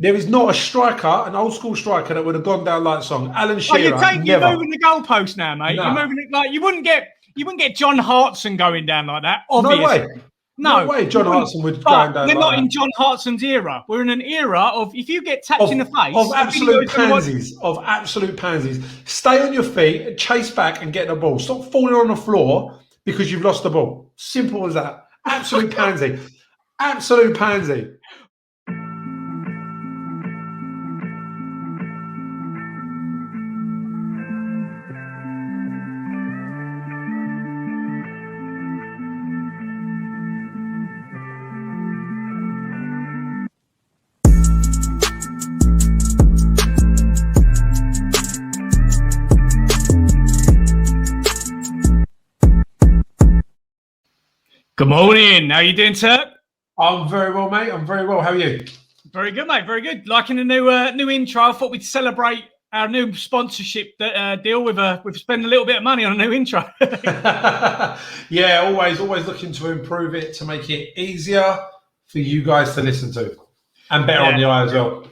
There is not a striker, an old school striker, that would have gone down like song. Alan Shearer, you're moving the goalpost now, mate. No. You're moving it like you wouldn't get John Hartson going down like that. Obviously. No way John Hartson would go down like that. We're not in John Hartson's era. We're in an era of if you get tapped in the face. Of absolute pansies. Stay on your feet, chase back and get the ball. Stop falling on the floor because you've lost the ball. Simple as that. Absolute pansy. Absolute pansy. Good morning. How you doing, Turk? I'm very well, mate. I'm very well. How are you? Very good, mate. Very good. Liking the new intro. I thought we'd celebrate our new sponsorship deal with spending a little bit of money on a new intro. Yeah, always looking to improve it to make it easier for you guys to listen to and better on the eye as well.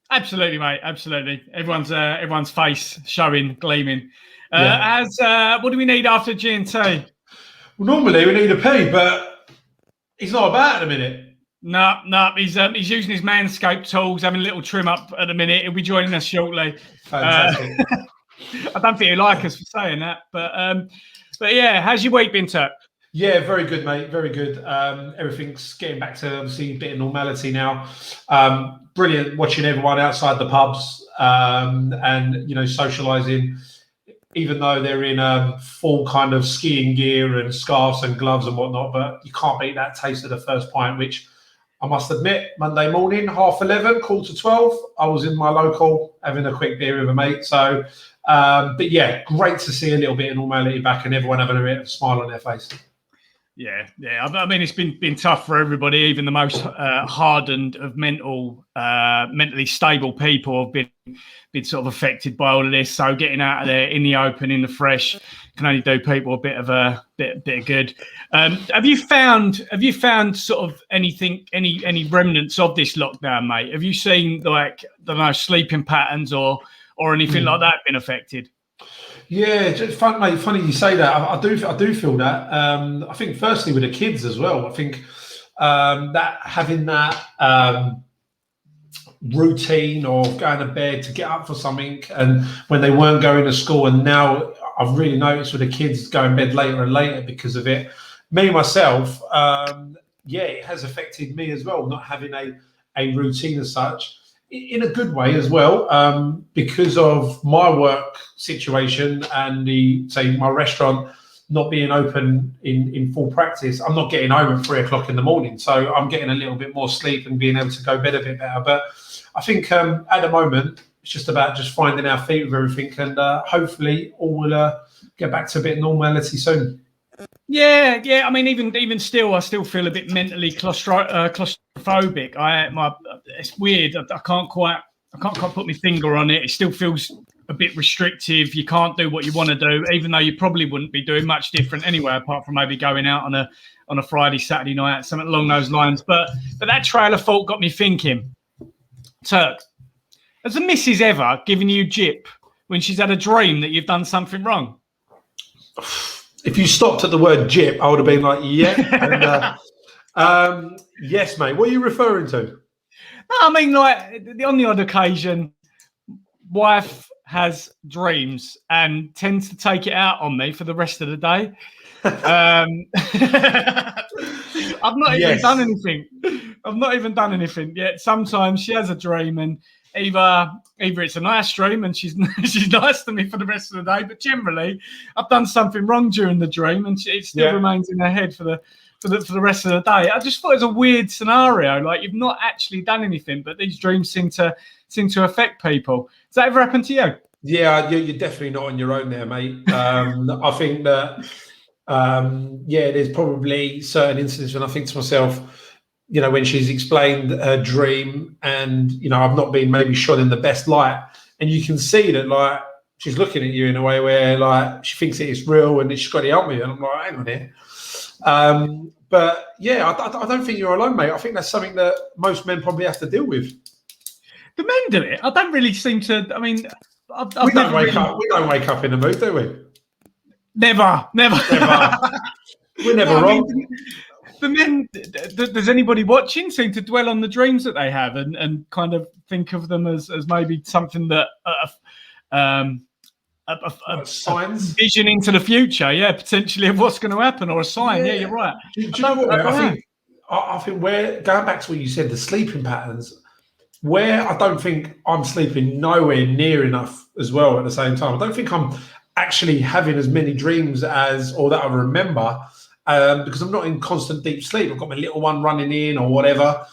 Absolutely, mate. Absolutely. Everyone's face showing, gleaming. What do we need after G&T? Well, normally we need a P, but he's not about at the minute. No, he's using his Manscaped tools, having a little trim up at the minute. He'll be joining us shortly. Fantastic. I don't think he'll like us for saying that, but yeah, how's your week been, Turk? Yeah, very good, mate. Very good. Everything's getting back to obviously a bit of normality now. Brilliant watching everyone outside the pubs and socialising. Even though they're in full kind of skiing gear and scarves and gloves and whatnot, but you can't beat that taste of the first pint, which I must admit, Monday morning, 11:30, 11:45, I was in my local having a quick beer with a mate. So, but yeah, great to see a little bit of normality back and everyone having a bit of a smile on their face. Yeah. I mean, it's been tough for everybody. Even the most hardened of mentally stable people have been sort of affected by all of this. So getting out of there in the open, in the fresh, can only do people a bit of good. Have you found sort of anything, any remnants of this lockdown, mate? Have you seen sleeping patterns or anything like that been affected? Yeah, just fun, mate. Funny you say that. I do feel that. I think firstly with the kids as well. I think that having that routine of going to bed to get up for something, and when they weren't going to school, and now I've really noticed with the kids going to bed later and later because of it. Me myself, it has affected me as well, not having a routine as such. In a good way as well, because of my work situation and my restaurant not being open in full practice. I'm not getting home at 3:00 in the morning, so I'm getting a little bit more sleep and being able to go to bed a bit better. But I think at the moment it's just about just finding our feet with everything, and hopefully all will get back to a bit of normality soon. Yeah. I mean, even still, I still feel a bit mentally claustrophobic. It's weird. I can't quite put my finger on it. It still feels a bit restrictive. You can't do what you want to do, even though you probably wouldn't be doing much different anyway, apart from maybe going out on a Friday, Saturday night, something along those lines. But that trail of thought got me thinking. Turk, has the missus ever given you jip when she's had a dream that you've done something wrong? If you stopped at the word jip, I would have been like, yeah. And, yes, mate. What are you referring to? No, I mean, like, on the odd occasion, wife has dreams and tends to take it out on me for the rest of the day. I've not even done anything. I've not even done anything yet. Sometimes she has a dream, and either it's a nice dream and she's nice to me for the rest of the day, but generally I've done something wrong during the dream and it still remains in her head for the rest of the day. I just thought it was a weird scenario. Like, you've not actually done anything, but these dreams seem to affect people. Does that ever happen to you? Yeah, you're definitely not on your own there, mate. I think that there's probably certain instances when I think to myself, when she's explained her dream and, I've not been maybe shot in the best light, and you can see that, like, she's looking at you in a way where, like, she thinks it is real and she's got to help me. And I'm like, hang on here. But, yeah, I don't think you're alone, mate. I think that's something that most men probably have to deal with. The men do it. I don't really seem to. I mean, we don't wake up. We don't wake up in the mood, do we? Never. We're never wrong. The men. Does anybody watching seem to dwell on the dreams that they have and kind of think of them as maybe something that signs, vision into the future, potentially of what's going to happen, or a sign. Yeah, you're right. Do you know what? I think where, going back to what you said, the sleeping patterns, where I don't think I'm sleeping nowhere near enough as well at the same time. I don't think I'm actually having as many dreams or that I remember, because I'm not in constant deep sleep. I've got my little one running in or whatever.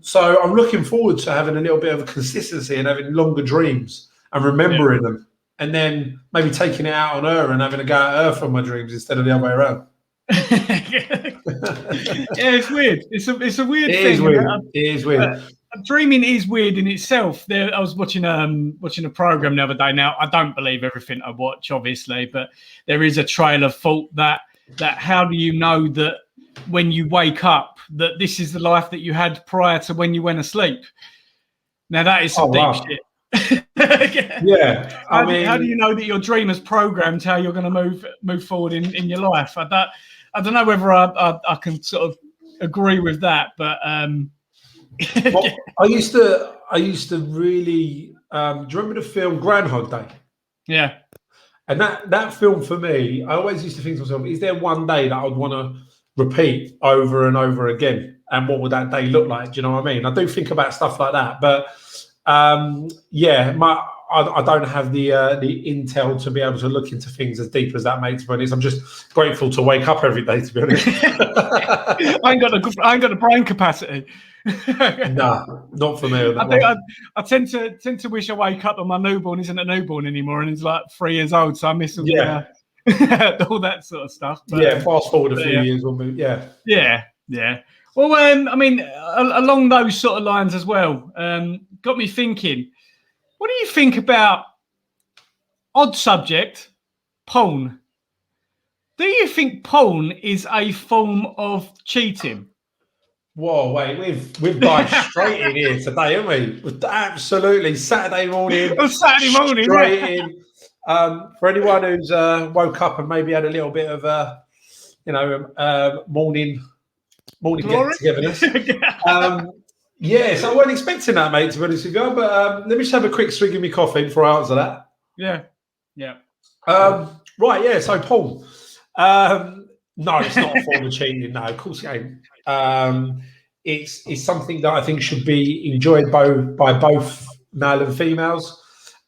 So I'm looking forward to having a little bit of a consistency and having longer dreams and remembering them, and then maybe taking it out on her and having a go at her from my dreams instead of the other way around. It's weird. It's a weird thing. It is weird. Dreaming is weird in itself. I was watching a program the other day. Now, I don't believe everything I watch, obviously, but there is a trail of thought that how do you know that when you wake up that this is the life that you had prior to when you went asleep? Now, that is some deep shit. Yeah. How do you know that your dream has programmed how you're going to move forward in your life? I don't know whether I can sort of agree with that, but well, I used to really do you remember the film Groundhog Day? Yeah. And that film, for me, I always used to think to myself, is there one day that I would want to repeat over and over again? And what would that day look like? Do you know what I mean? I do think about stuff like that, but I don't have the intel to be able to look into things as deep as that, mate. To be honest, I'm just grateful to wake up every day. To be honest, I ain't got the brain capacity. No, not for me. I tend to wish I wake up and my newborn isn't a newborn anymore and he's like 3 years old, so I miss all all that sort of stuff. But, fast forward a few years, we'll move. Yeah. Well, I mean, along those sort of lines as well, got me thinking. What do you think about odd subject, porn? Do you think porn is a form of cheating? Whoa, wait, we've dived straight in here today, haven't we? Absolutely, Saturday morning. Saturday morning, straight in. For anyone who's woke up and maybe had a little bit of morning get-togetherness. So I wasn't expecting that, mate, to be honest with you. But let me just have a quick swig of my coffee before I answer that. Yeah. So porn. No, it's not a form of cheating. No, of course it ain't. It's something that I think should be enjoyed by both male and females.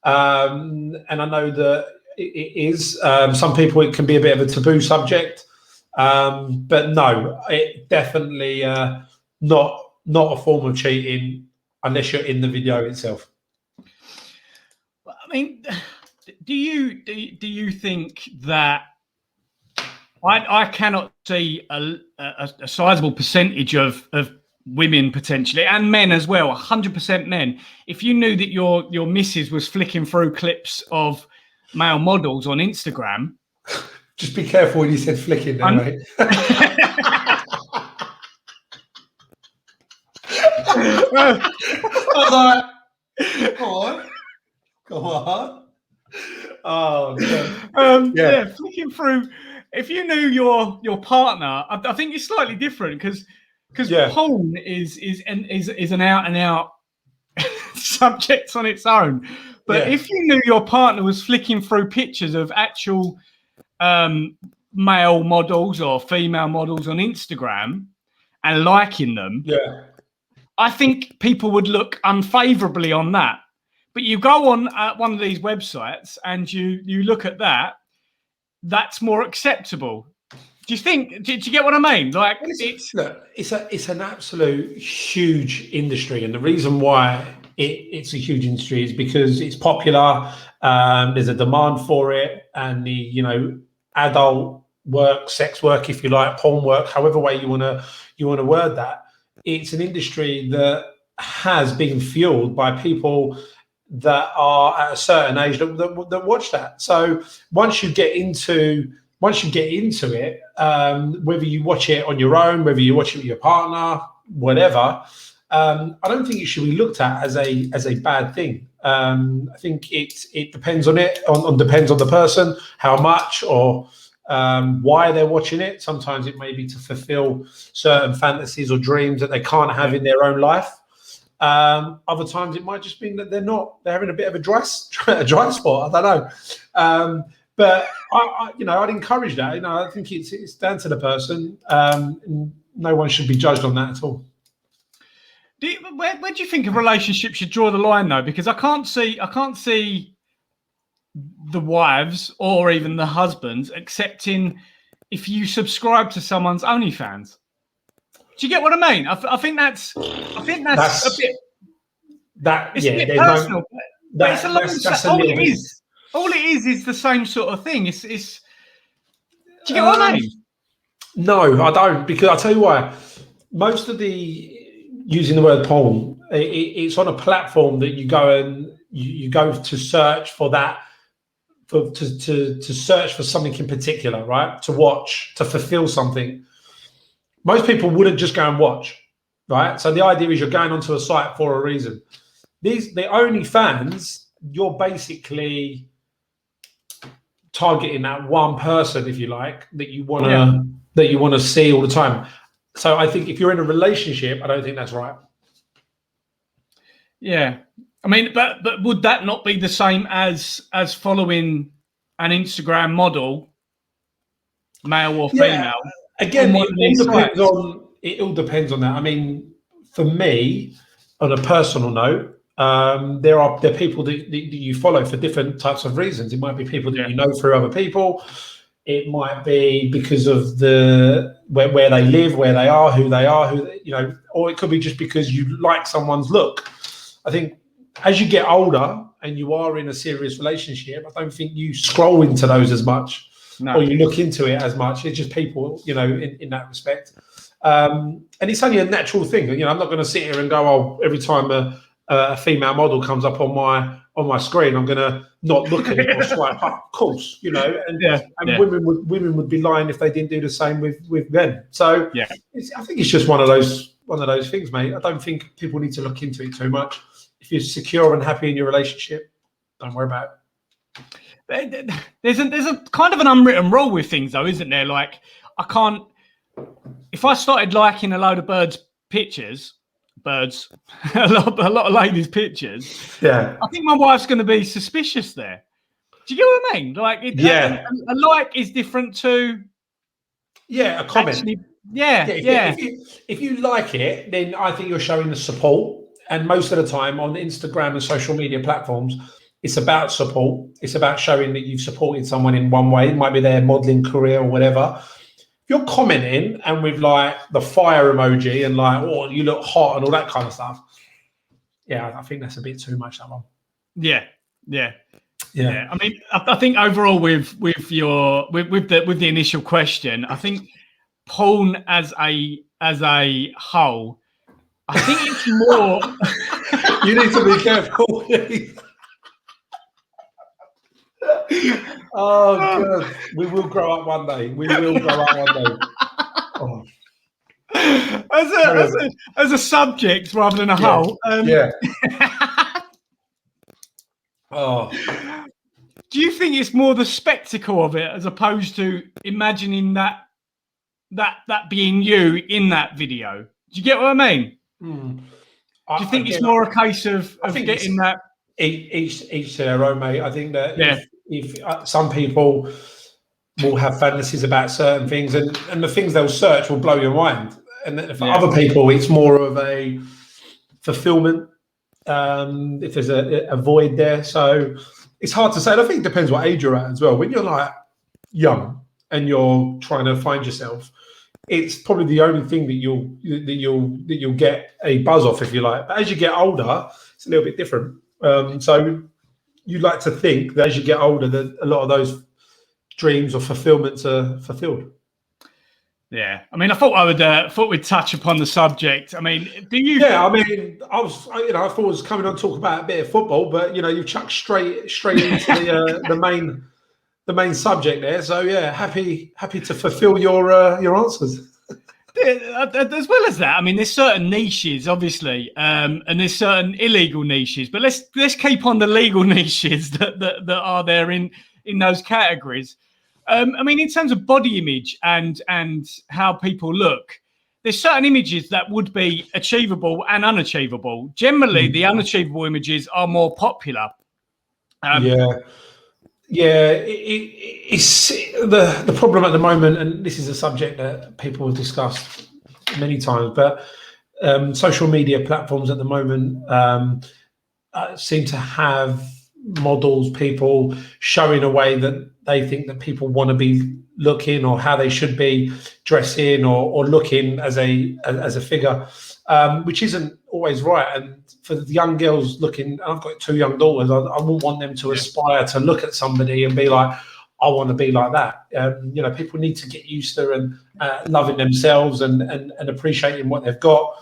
And I know that it is. Some people, it can be a bit of a taboo subject. But no, it definitely not a form of cheating unless you're in the video itself. I mean, do you think that I cannot see a sizable percentage of women potentially and men as well, 100% men. If you knew that your missus was flicking through clips of male models on Instagram. Just be careful when you said flicking there, mate. I was like, come on. Oh, God. Flicking through. If you knew your partner, I think it's slightly different because porn is an out and out subject on its own. But if you knew your partner was flicking through pictures of actual male models or female models on Instagram and liking them, I think people would look unfavorably on that. But you go on one of these websites and you look at that, that's more acceptable. Do you think? Do you get what I mean? Like, it's an absolute huge industry, and the reason why it's a huge industry is because it's popular. There's a demand for it, and the adult work, sex work, if you like, porn work, however way you want to word that. It's an industry that has been fueled by people that are at a certain age that watch that. So once you get into it, whether you watch it on your own, whether you watch it with your partner, whatever, I don't think it should be looked at as a bad thing. I think it depends on depends on the person, how much or why they're watching it. Sometimes it may be to fulfill certain fantasies or dreams that they can't have in their own life. Other times it might just mean that they're having a bit of a dry spot. I don't know. But I'd encourage that. I think it's down to the person. No one should be judged on that at all. Where do you think a relationship should draw the line, though? Because I can't see the wives or even the husbands accepting if you subscribe to someone's OnlyFans. Do you get what I mean? I think that's a bit. It's a bit personal. But it's all it is. All it is the same sort of thing. It's. Do you get what I mean? No, I don't. Because I'll tell you why. Most of the using the word porn, it's on a platform that you go and you go to search for that, to search for something in particular, right? To watch, to fulfill something. Most people wouldn't just go and watch, right? So the idea is you're going onto a site for a reason. The OnlyFans, you're basically targeting that one person, if you like, that you want to see all the time. So I think if you're in a relationship, I don't think that's right. Yeah, I mean, but would that not be the same as following an Instagram model, male or female? Yeah. Again, it all depends on that. I mean, for me, on a personal note, there are people that you follow for different types of reasons. It might be people that you know through other people. It might be because of where they live, where they are, who they are, or it could be just because you like someone's look. I think as you get older and you are in a serious relationship, I don't think you scroll into those as much or you look into it as much. It's just people, in that respect. And it's only a natural thing. I'm not going to sit here and go, every time a female model comes up on my screen, I'm going to not look at it or swipe up. Of course, and women would be lying if they didn't do the same with men. So I think it's just one of those things, mate. I don't think people need to look into it too much. If you're secure and happy in your relationship, don't worry about it. There's a kind of an unwritten rule with things, though, isn't there? Like, I can't. If I started liking a load of a lot of ladies' pictures. Yeah, I think my wife's going to be suspicious there. Do you get what I mean? Like, a like is different to a comment. Actually, If you like it, then I think you're showing the support. And most of the time on Instagram and social media platforms, it's about support. It's about showing that you've supported someone in one way. It might be their modeling career or whatever. If you're commenting and with like the fire emoji and like, oh, you look hot and all that kind of stuff. Yeah, I think that's a bit too much, that one. Yeah. I mean, I think overall with the initial question, I think porn as a whole, I think it's more. You need to be careful. Oh God, we will grow up one day. Oh. As a subject rather than a whole. Oh. Do you think it's more the spectacle of it as opposed to imagining that being you in that video? Do you get what I mean? Do you think it's more a case of getting that? Each to their own, mate. I think that if some people will have fantasies about certain things, and the things they'll search will blow your mind, and then for other people, it's more of a fulfillment. If there's a void there, so it's hard to say. And I think it depends what age you're at as well. When you're like young and you're trying to find yourself, it's probably the only thing that you'll get a buzz off, if you like. But as you get older, it's a little bit different. So you like to think that as you get older, that a lot of those dreams or fulfillments are fulfilled. Yeah, I mean, I thought we'd touch upon the subject. I mean, do you? Yeah, I mean, I thought I was coming on to talk about a bit of football, but you chucked straight into the main subject there. So yeah, happy to fulfil your answers. As well as that, I mean, there's certain niches, obviously, and there's certain illegal niches. But let's keep on the legal niches that are there in those categories. I mean, in terms of body image and how people look, there's certain images that would be achievable and unachievable. Generally, the unachievable images are more popular. It's the problem at the moment, and this is a subject that people have discussed many times, but social media platforms at the moment seem to have models, people showing a way that they think that people want to be looking, or how they should be dressing or looking as a figure, which isn't always right. And for the young girls looking, I've got 2 young daughters, I wouldn't want them to aspire to look at somebody and be like, I want to be like that. People need to get used to and loving themselves and appreciating what they've got.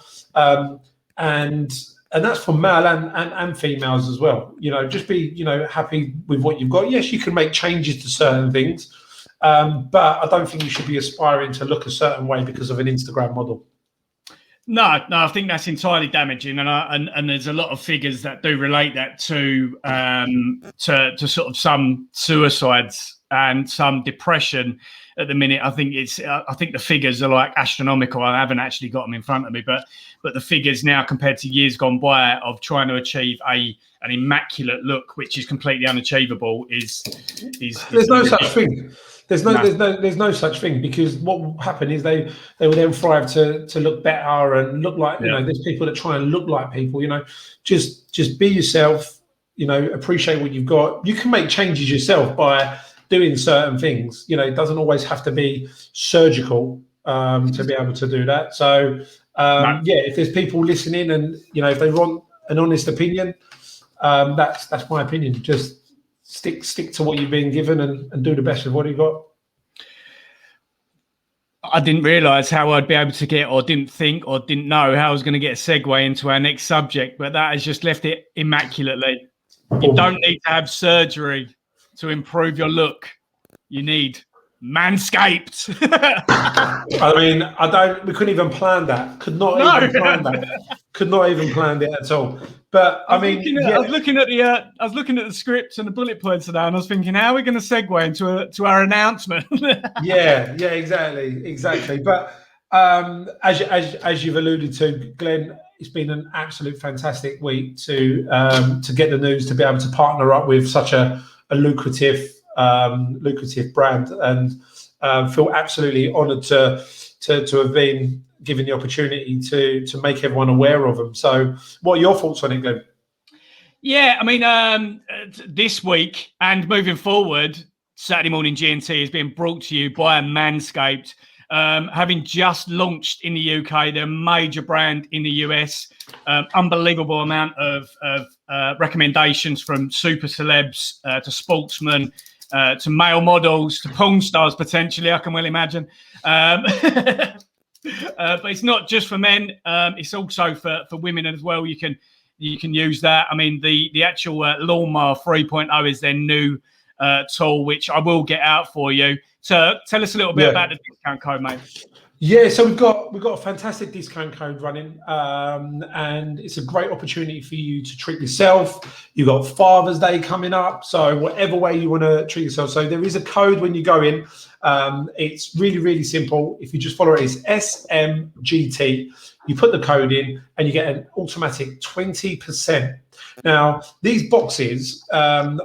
And that's for male and females as well. Just be, happy with what you've got. Yes, you can make changes to certain things, but I don't think you should be aspiring to look a certain way because of an Instagram model. No, I think that's entirely damaging, and there's a lot of figures that do relate that to sort of some suicides and some depression at the minute. I think the figures are like astronomical. I haven't actually got them in front of me, but the figures now compared to years gone by of trying to achieve an immaculate look, which is completely unachievable, is there's no such thing. There's no such thing, because what will happen is they will then thrive to look better and look like, there's people that try and look like people, just be yourself, appreciate what you've got. You can make changes yourself by doing certain things. It doesn't always have to be surgical to be able to do that. So if there's people listening and, if they want an honest opinion, that's my opinion. Just stick to what you've been given and do the best with what you got. I didn't realise how I'd be able to get, or didn't think, or didn't know how I was going to get a segue into our next subject, but that has just left it immaculately. You don't need to have surgery to improve your look. You need Manscaped. I mean, we couldn't even plan that. Could not even plan it at all. But I was looking at the scripts and the bullet points today, and I was thinking, how are we going to segue into our announcement? exactly. But as you've alluded to, Glenn, it's been an absolute fantastic week to get the news, to be able to partner up with such a lucrative brand, and feel absolutely honoured to have been given the opportunity to make everyone aware of them. So what are your thoughts on it, Glenn? Yeah, I mean, this week and moving forward, Saturday Morning G&T is being brought to you by Manscaped. Having just launched in the UK, they're a major brand in the US. Unbelievable amount of recommendations from super celebs to sportsmen, to male models, to porn stars potentially, I can well imagine. But it's not just for men; it's also for women as well. You can use that. I mean, the actual Lawnmower 3.0 is their new tool, which I will get out for you. So tell us a little bit about the discount code, mate. Yeah, so we've got a fantastic discount code running, and it's a great opportunity for you to treat yourself. You've got Father's Day coming up, so whatever way you want to treat yourself. So there is a code when you go in. It's really, really simple. If you just follow it, it's SMGT. You put the code in, and you get an automatic 20%. Now, these boxes are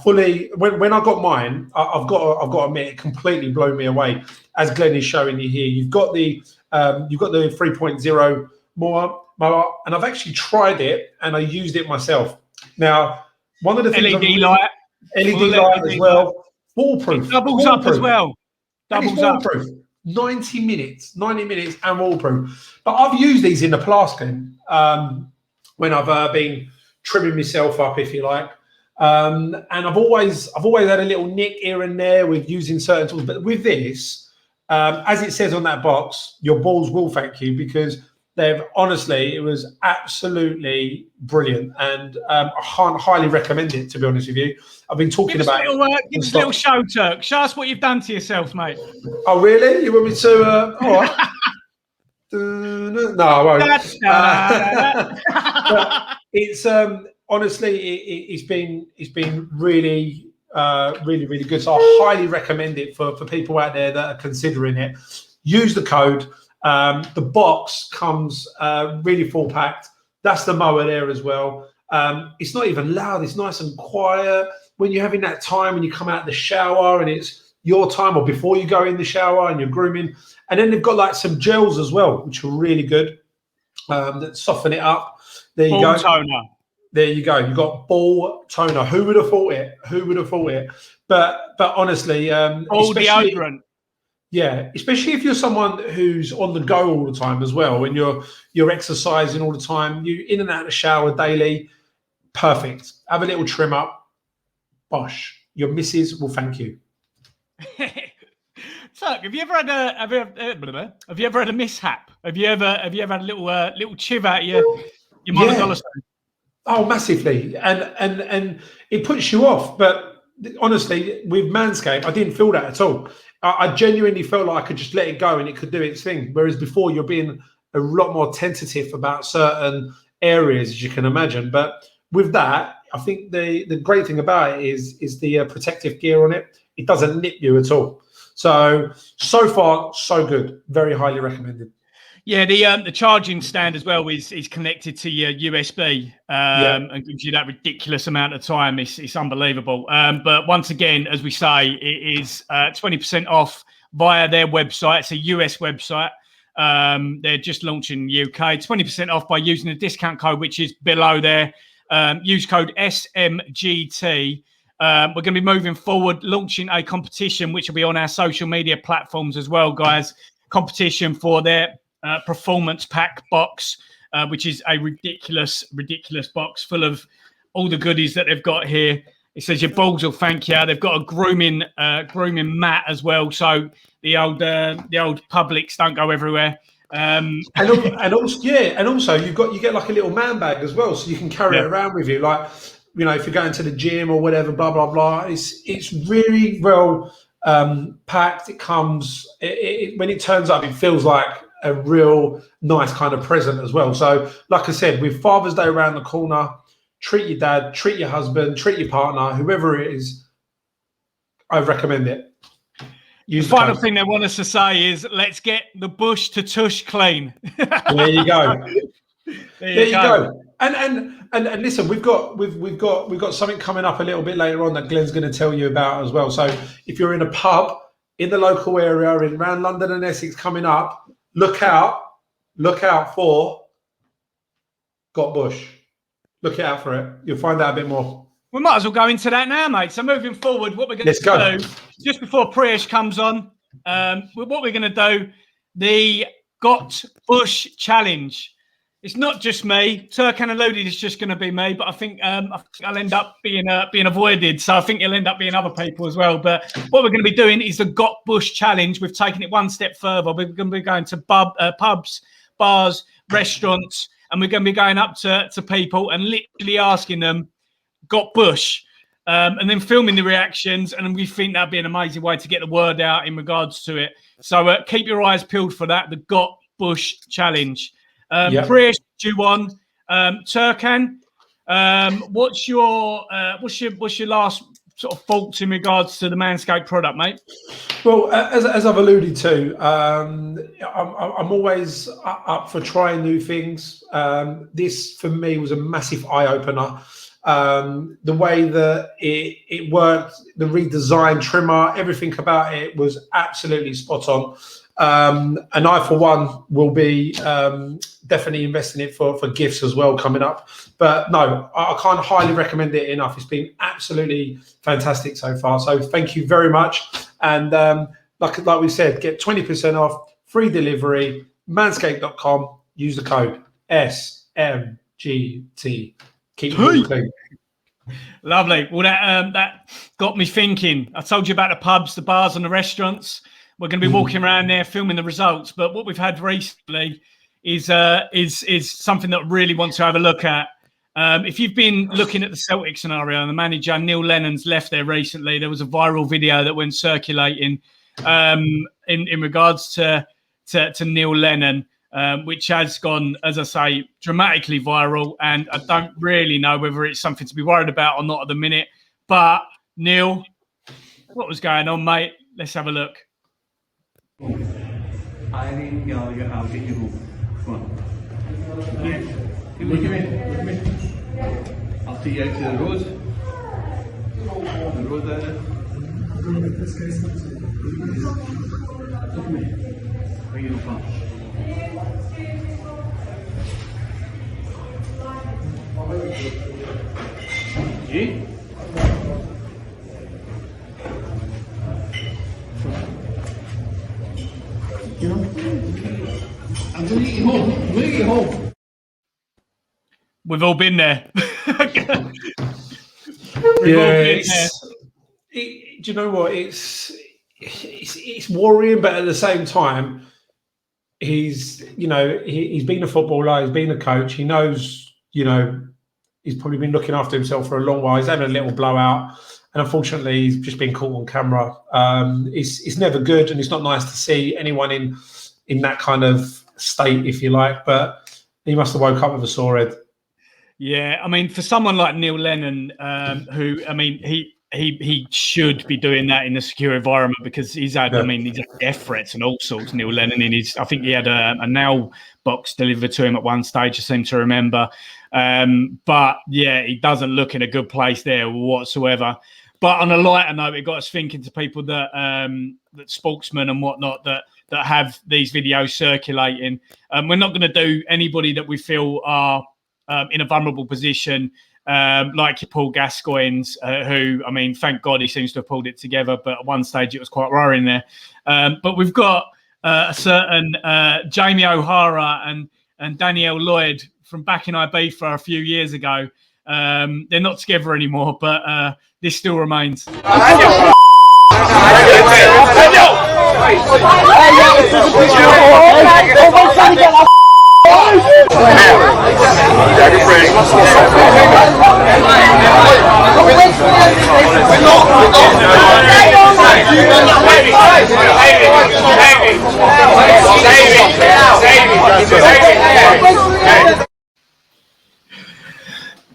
fully. When I got mine, I've got to admit, it completely blew me away. As Glenn is showing you here, you've got the 3.0 mower, and I've actually tried it and I used it myself. Now, one of the things LED light as well, waterproof, doubles up as well. Doubles up. 90 minutes and waterproof. But I've used these in the past, Glenn, when I've been trimming myself up, if you like. And I've always had a little nick here and there with using certain tools. But with this, as it says on that box, your balls will thank you, because It was absolutely brilliant, and I highly recommend it, to be honest with you. I've been talking about it. Give us a little show, Turk. Show us what you've done to yourself, mate. Oh, really? You want me to? All right. No, I won't. But it's honestly, it's been really, really good. So I highly recommend it for people out there that are considering it. Use the code. The box comes really full packed. That's the mower there as well. It's not even loud. It's nice and quiet. When you're having that time when you come out of the shower and it's your time, or before you go in the shower and you're grooming. And then they've got like some gels as well, which are really good, that soften it up. There you go. Toner. There you go. You've got ball toner. Who would have thought it? But honestly, deodorant. Yeah, especially if you're someone who's on the go all the time as well, and you're exercising all the time, you in and out of the shower daily. Perfect. Have a little trim up. Bosh. Your missus will thank you. So, have you ever had a mishap? Have you ever had a little chiv out of your $1 sign? Oh, massively, and it puts you off. But honestly, with Manscaped, I didn't feel that at all. I genuinely felt like I could just let it go and it could do its thing. Whereas before, you're being a lot more tentative about certain areas, as you can imagine. But with that, I think the great thing about it is the protective gear on it. It doesn't nip you at all. So far, so good. Very highly recommended. Yeah, the charging stand as well is connected to your USB and gives you that ridiculous amount of time. It's unbelievable. But once again, as we say, it is 20% off via their website. It's a US website. They're just launching in the UK. 20% off by using the discount code, which is below there. Use code SMGT. We're going to be moving forward, launching a competition, which will be on our social media platforms as well, guys. Competition for their performance pack box, which is a ridiculous box full of all the goodies that they've got here. It says your balls will thank you. They've got a grooming mat as well, so the old Publix don't go everywhere. And also you get like a little man bag as well, so you can carry it around with you, like, you know, if you're going to the gym or whatever, blah blah blah. It's really well packed. It comes when it turns up, it feels like a real nice kind of present as well. So, like I said, with Father's Day around the corner, treat your dad, treat your husband, treat your partner, whoever it is. I recommend it. The final thing they want us to say is, let's get the bush to tush clean. There you go. There you go. And listen, we've got something coming up a little bit later on that Glenn's going to tell you about as well. So if you're in a pub in the local area around London and Essex coming up, look out for Got Bush. Look out for it. You'll find out a bit more. We might as well go into that now, mate. So moving forward, what we're going to do, just before Priyesh comes on, what we're going to do, the Got Bush Challenge. It's not just me. Turkan alluded it's just going to be me, but I think I'll end up being avoided. So I think it'll end up being other people as well. But what we're going to be doing is the Got Bush Challenge. We've taken it one step further. We're going to be going to pubs, bars, restaurants, and we're going to be going up to people and literally asking them, got Bush? And then filming the reactions. And we think that'd be an amazing way to get the word out in regards to it. So keep your eyes peeled for that, the Got Bush Challenge. Priyesh, you on Turkan. What's your last sort of thoughts in regards to the Manscaped product, mate? Well, as I've alluded to, I'm always up for trying new things. This for me was a massive eye opener. The way that it worked, the redesigned trimmer, everything about it was absolutely spot on. And I, for one, will be definitely investing it for gifts as well coming up. But no, I can't highly recommend it enough. It's been absolutely fantastic so far. So thank you very much. And like we said, get 20% off, free delivery, manscaped.com. Use the code SMGT. Keep it clean. Lovely. Well, that got me thinking. I told you about the pubs, the bars and the restaurants. We're going to be walking around there filming the results. But what we've had recently is something that I really want to have a look at. If you've been looking at the Celtic scenario, and the manager Neil Lennon's left there recently, there was a viral video that went circulating in regards to Neil Lennon, which has gone, as I say, dramatically viral. And I don't really know whether it's something to be worried about or not at the minute. But Neil, what was going on, mate? Let's have a look. Irene, I'll get you home. Come on. Yeah. Look at me. I'll take you out to the road. The road there. Bring it up. Yeah? I'm going to get you home. I'm going to get you home. We've all been there. Do you know what? It's worrying, but at the same time, he's been a footballer, he's been a coach, he knows, he's probably been looking after himself for a long while. He's having a little blowout, and unfortunately, he's just been caught on camera. It's never good, and it's not nice to see anyone in that kind of state, if you like. But he must have woke up with a sore head. Yeah, I mean, for someone like Neil Lennon, who, I mean, he should be doing that in a secure environment, because he's had, he's had death threats and all sorts. Neil Lennon, I think he had a nail box delivered to him at one stage, I seem to remember. But yeah, he doesn't look in a good place there whatsoever. But on a lighter note, it got us thinking to people that Sportsman and whatnot that have these videos circulating. We're not going to do anybody that we feel are in a vulnerable position, like your Paul Gascoigne's, who, I mean, thank God he seems to have pulled it together, but at one stage it was quite worrying there. But we've got a certain Jamie O'Hara and Danielle Lloyd from back in Ibiza a few years ago. They're not together anymore, but this still remains.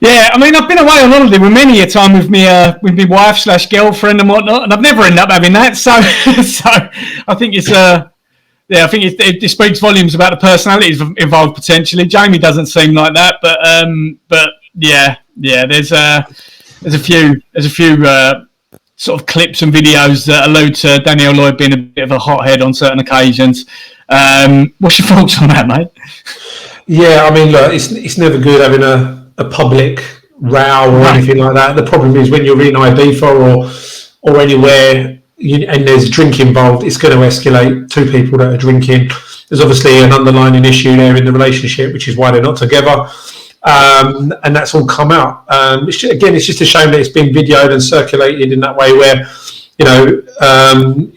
Yeah, I mean, I've been away on holiday with many a time with my wife/girlfriend and whatnot, and I've never ended up having that. So I think it's I think it speaks volumes about the personalities involved potentially. Jamie doesn't seem like that, but yeah, there's a few sort of clips and videos that allude to Danielle Lloyd being a bit of a hothead on certain occasions. What's your thoughts on that, mate? Yeah, I mean, look, it's never good having a public row or anything like that. The problem is when you're in Ibiza or anywhere and there's drink involved, it's going to escalate. Two people that are drinking. There's obviously an underlying issue there in the relationship, which is why they're not together. And that's all come out. It's just a shame that it's been videoed and circulated in that way where,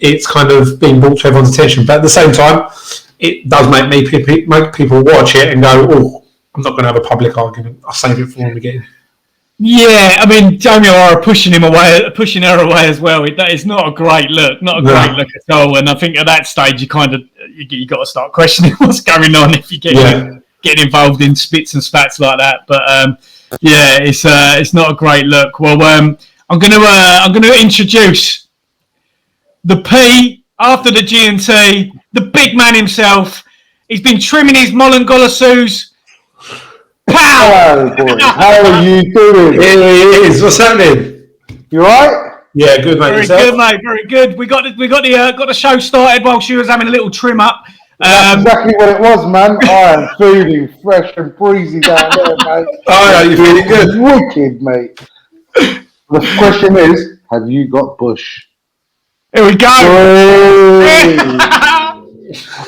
it's kind of being brought to everyone's attention. But at the same time, it does make people watch it and go, oh, I'm not going to have a public argument. I'll save it for when we get in. Yeah, I mean, Jamie O'Hara pushing her away as well. It's not a great look, great look at all. And I think at that stage, you got to start questioning what's going on if you get involved in spits and spats like that. But it's not a great look. Well, I'm going to introduce the P after the G&T, the big man himself. He's been trimming his Molongolosus. Hello, boys. How are you doing? Here he is. What's happening? You right? Yeah, good, mate. Very good, mate. Very good. We got the show started while she was having a little trim up. That's exactly what it was, man. I am feeling fresh and breezy down there, mate. Oh, you're feeling good. Wicked, mate. The question is, have you got Bush? Here we go.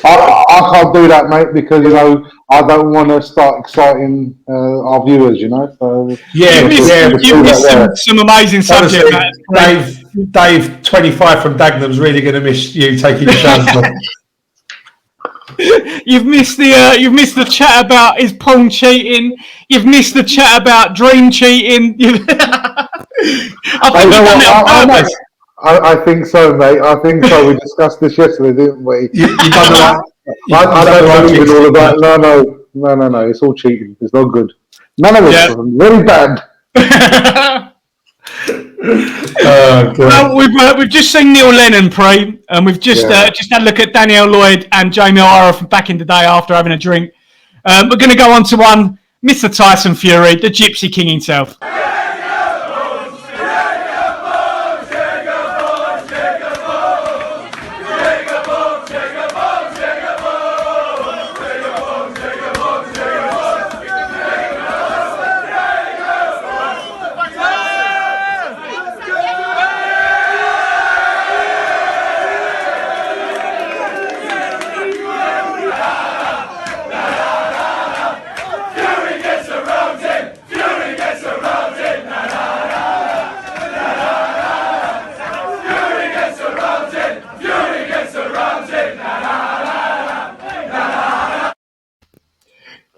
I can't do that, mate, because I don't want to start exciting our viewers, So you missed some amazing subject. Dave, 25 from Dagenham's really going to miss you taking your chance. You've missed the chat about his porn cheating. You've missed the chat about dream cheating. I think so, mate. I think so. We discussed this yesterday, didn't we? You done that. I don't believe in all of that. No. It's all cheating. It's not good. None of it. Very bad. Well, we've just seen Neil Lennon pray, and we've just had a look at Danielle Lloyd and Jamie O'Hara from back in the day after having a drink. We're going to go on to one, Mr. Tyson Fury, the Gypsy King himself.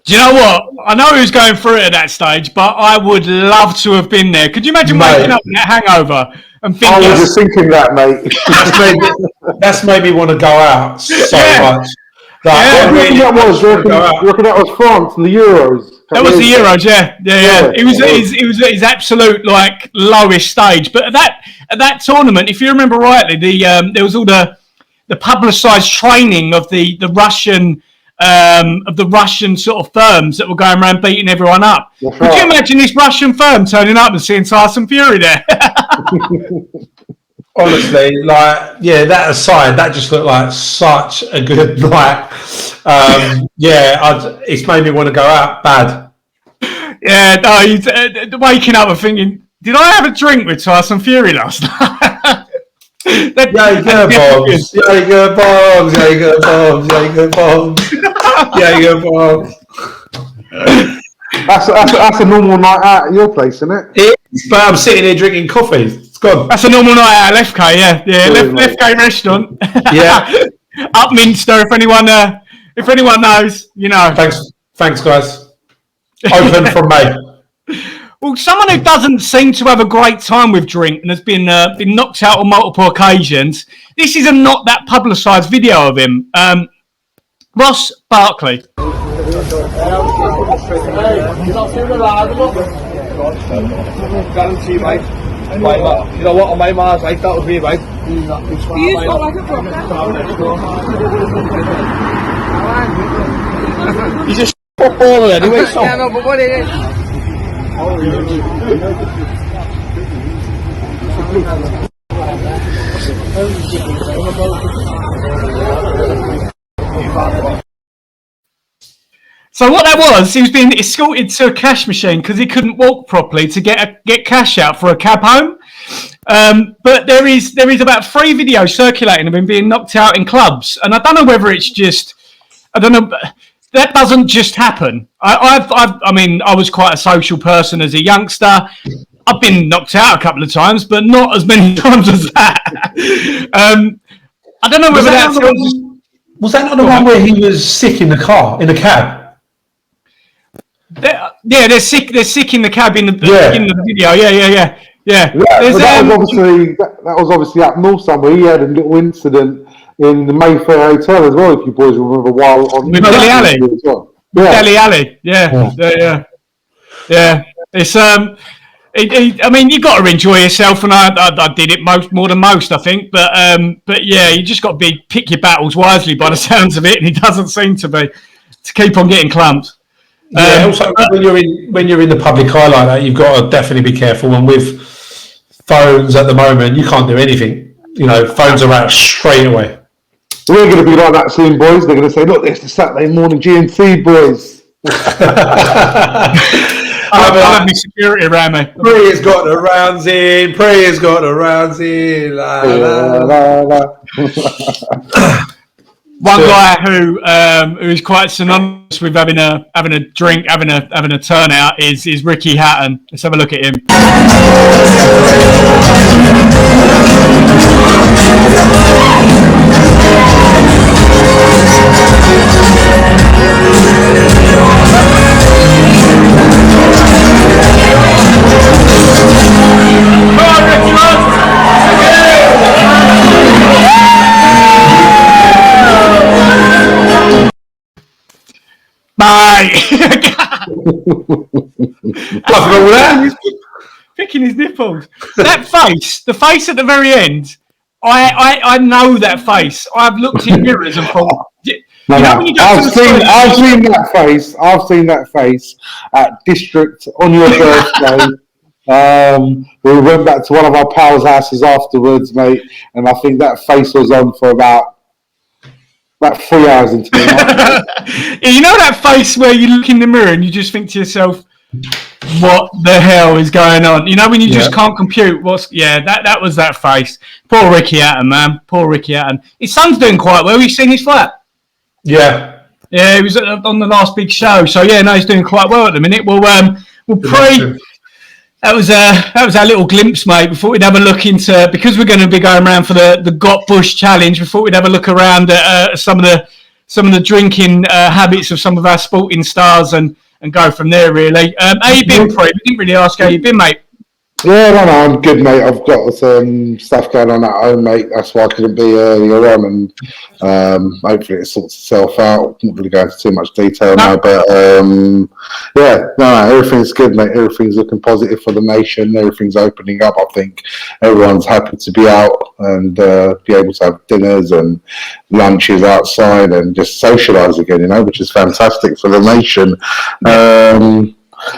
Do you know what? I know he was going through it at that stage, but I would love to have been there. Could you imagine waking up in that hangover and thinking? I was just thinking that, mate. That's made me want to go out so much. That was France and the Euros. That was the Euros, yeah. It was his absolute lowest stage. But at that tournament, if you remember rightly, there was all the publicised training of the Russian. Of the Russian sort of firms that were going around beating everyone up. Could you imagine this Russian firm turning up and seeing Tyson Fury there? Honestly, that aside, that just looked like such a good night. It's made me want to go out bad. Yeah, no, waking up and thinking, did I have a drink with Tyson Fury last night? Jaeger bombs. That's a normal night out at your place, isn't it? It is, but I'm sitting here drinking coffee. It's gone. That's a normal night out at Lefke, yeah. Lefke restaurant. Yeah. Upminster, if anyone knows, you know. Thanks, guys. Open from May. Well, someone who doesn't seem to have a great time with drink and has been knocked out on multiple occasions. This is a not that publicised video of him. Ross Barkley. Guarantee, mate. You know what? On my Mars, mate, that was me, mate. He's got like a blocker. He's a footballer anyway, so. Yeah, no, but what it is. So what that was, he was being escorted to a cash machine because he couldn't walk properly to get cash out for a cab home. But there is about 3 videos circulating of him being knocked out in clubs, and I don't know whether it's just, I don't know. That doesn't just happen. I mean, I was quite a social person as a youngster. I've been knocked out a couple of times, but not as many times as that. I don't know whether that's... Was that not the one where he was sick in the cab? They're sick in the cab in the beginning of the video. Yeah. That was obviously up north somewhere. He had a little incident in the Mayfair Hotel as well, if you boys remember, while on with Dele Alli. Well. Dele Alli, yeah. It's I mean, you got to enjoy yourself, and I did it more than most, I think. But yeah, you just got to pick your battles wisely by the sounds of it, and he doesn't seem to keep on getting clumped. Yeah. Also, when you're in the public eye like that, you've got to definitely be careful. And with phones at the moment, you can't do anything. You know, phones are out straight away. We're going to be like that soon, boys. They're going to say, look, it's the Saturday morning G&T, boys. I'll have my security around me. Priya's got the rounds in. La, la. One guy who is quite synonymous with having a drink, having a turnout is Ricky Hatton. Let's have a look at him. mate. Picking his nipples. That face, the face at the very end. I know that face. I've looked in mirrors and thought. I've seen that face. I've seen that face at District on your birthday. We went back to one of our pals' houses afterwards, mate, and I think that face was on for about 3 hours into the night. You know that face where you look in the mirror and you just think to yourself, what the hell is going on? You know, when you just can't compute that was that face. Poor Ricky Hatton, man. Poor Ricky Hatton. His son's doing quite well. You've seen his fight? Yeah. Yeah, he was on the last big show. So, he's doing quite well at the minute. We'll pray. That was our little glimpse, mate. We thought we'd have a look into, because we're going to be going around for the Got Bush Challenge, we thought we'd have a look around at some of the drinking habits of some of our sporting stars and go from there, really. How you been, Pre? We didn't really ask how you been, mate. Yeah, no, I'm good, mate. I've got some stuff going on at home, mate. That's why I couldn't be earlier on, and hopefully it sorts itself out. I'm not going to go into too much detail now, but everything's good, mate. Everything's looking positive for the nation. Everything's opening up. I think everyone's happy to be out and be able to have dinners and lunches outside and just socialise again, which is fantastic for the nation.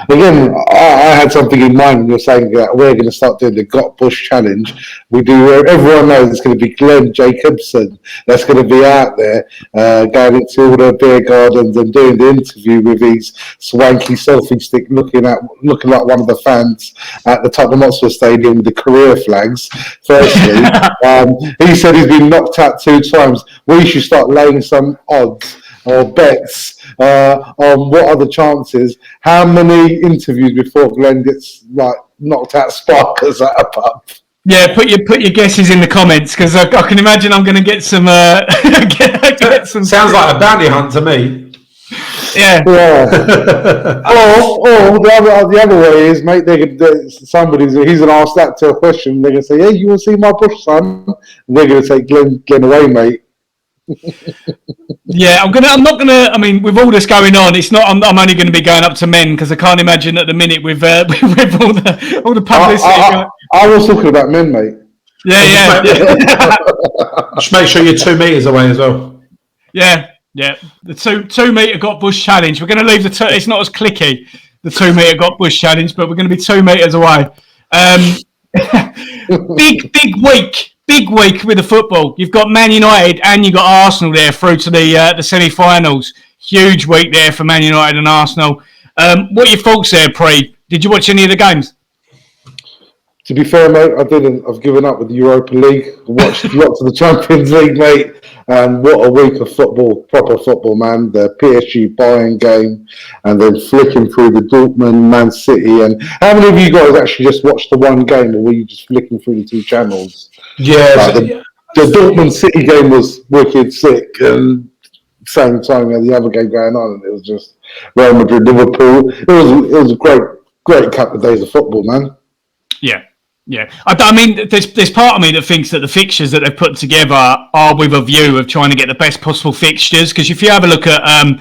Again, I had something in mind when you're saying that we're going to start doing the Got Bush Challenge. Everyone knows it's going to be Glenn Jacobson that's going to be out there going into all the beer gardens and doing the interview with his swanky selfie stick looking like one of the fans at the Tottenham Hotspur Stadium with the career flags. Firstly, he said he's been knocked out 2 times. We should start laying some odds or bets on what are the chances, how many interviews before Glenn gets knocked out sparkers at a pub. Yeah, put your guesses in the comments, because I can imagine I'm going to get some. Get some. Sounds like a bounty hunt to me. Yeah. Or the other way is, mate, he's going to ask that to a question. They're going to say, "Hey, you want to see my bush, son?" And they're going to say, "Glenn away, mate." Yeah, I'm not gonna. I mean, with all this going on, it's not. I'm only going to be going up to men, because I can't imagine at the minute with all the publicity. I was talking about men, mate. Yeah. Just make sure you're 2 meters away as well. Yeah. The 2 meter Got Bush Challenge. We're going to leave it's not as clicky, the 2 meter Got Bush Challenge, but we're going to be 2 meters away. Big week with the football. You've got Man United and you've got Arsenal there through to the semi-finals. Huge week there for Man United and Arsenal. What are your thoughts there, Pre? Did you watch any of the games? To be fair, mate, I didn't. I've given up with the Europa League. I watched lots of the Champions League, mate. And what a week of football, proper football, man. The PSG Bayern game, and then flicking through the Dortmund, Man City. And how many of you guys actually just watched the one game, or were you just flicking through the 2 channels? Yeah. The Dortmund City game was wicked sick, and same time we had the other game going on, and it was just Real Madrid, Liverpool. It was a great couple of days of football, man. Yeah. I mean, there's part of me that thinks that the fixtures that they've put together are with a view of trying to get the best possible fixtures. Because if you have a look at, I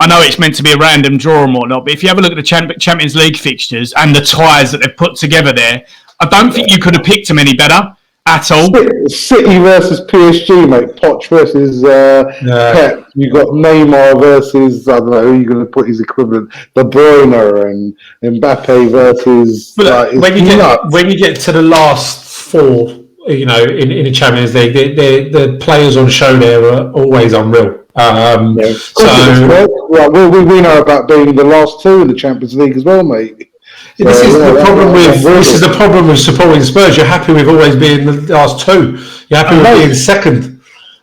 know it's meant to be a random draw and whatnot, but if you have a look at the Champions League fixtures and the ties that they've put together there, I don't think you could have picked them any better at all. City versus PSG, mate. Poch versus Pep. You got Neymar versus, I don't know who you're going to put his equivalent, De Bruyne, and Mbappe versus. When you get to the last 4, in the Champions League, the players on show there are always unreal. We know about being the last 2 in the Champions League as well, mate. This is the problem with supporting Spurs. You're happy with always being the last 2. You're happy with being second.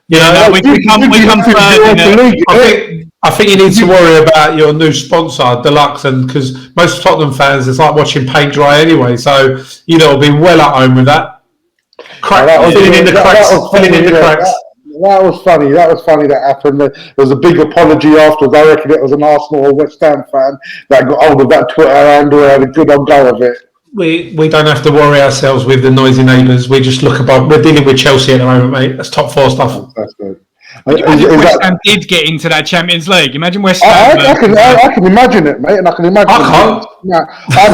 We come third. I think you need to worry about your new sponsor, Deluxe, and because most Tottenham fans, it's like watching paint dry anyway. So will be well at home with that. Filling in the cracks. That was funny. That happened. There was a big apology afterwards. I reckon it was an Arsenal or West Ham fan that got hold of that Twitter handle and had a good on go of it. We don't have to worry ourselves with the noisy neighbours. We just look above. We're dealing with Chelsea at the moment, mate. That's top 4 stuff. That's good. Can you imagine West Ham did get into that Champions League? Imagine West Ham. I can imagine it, mate, and I can imagine. I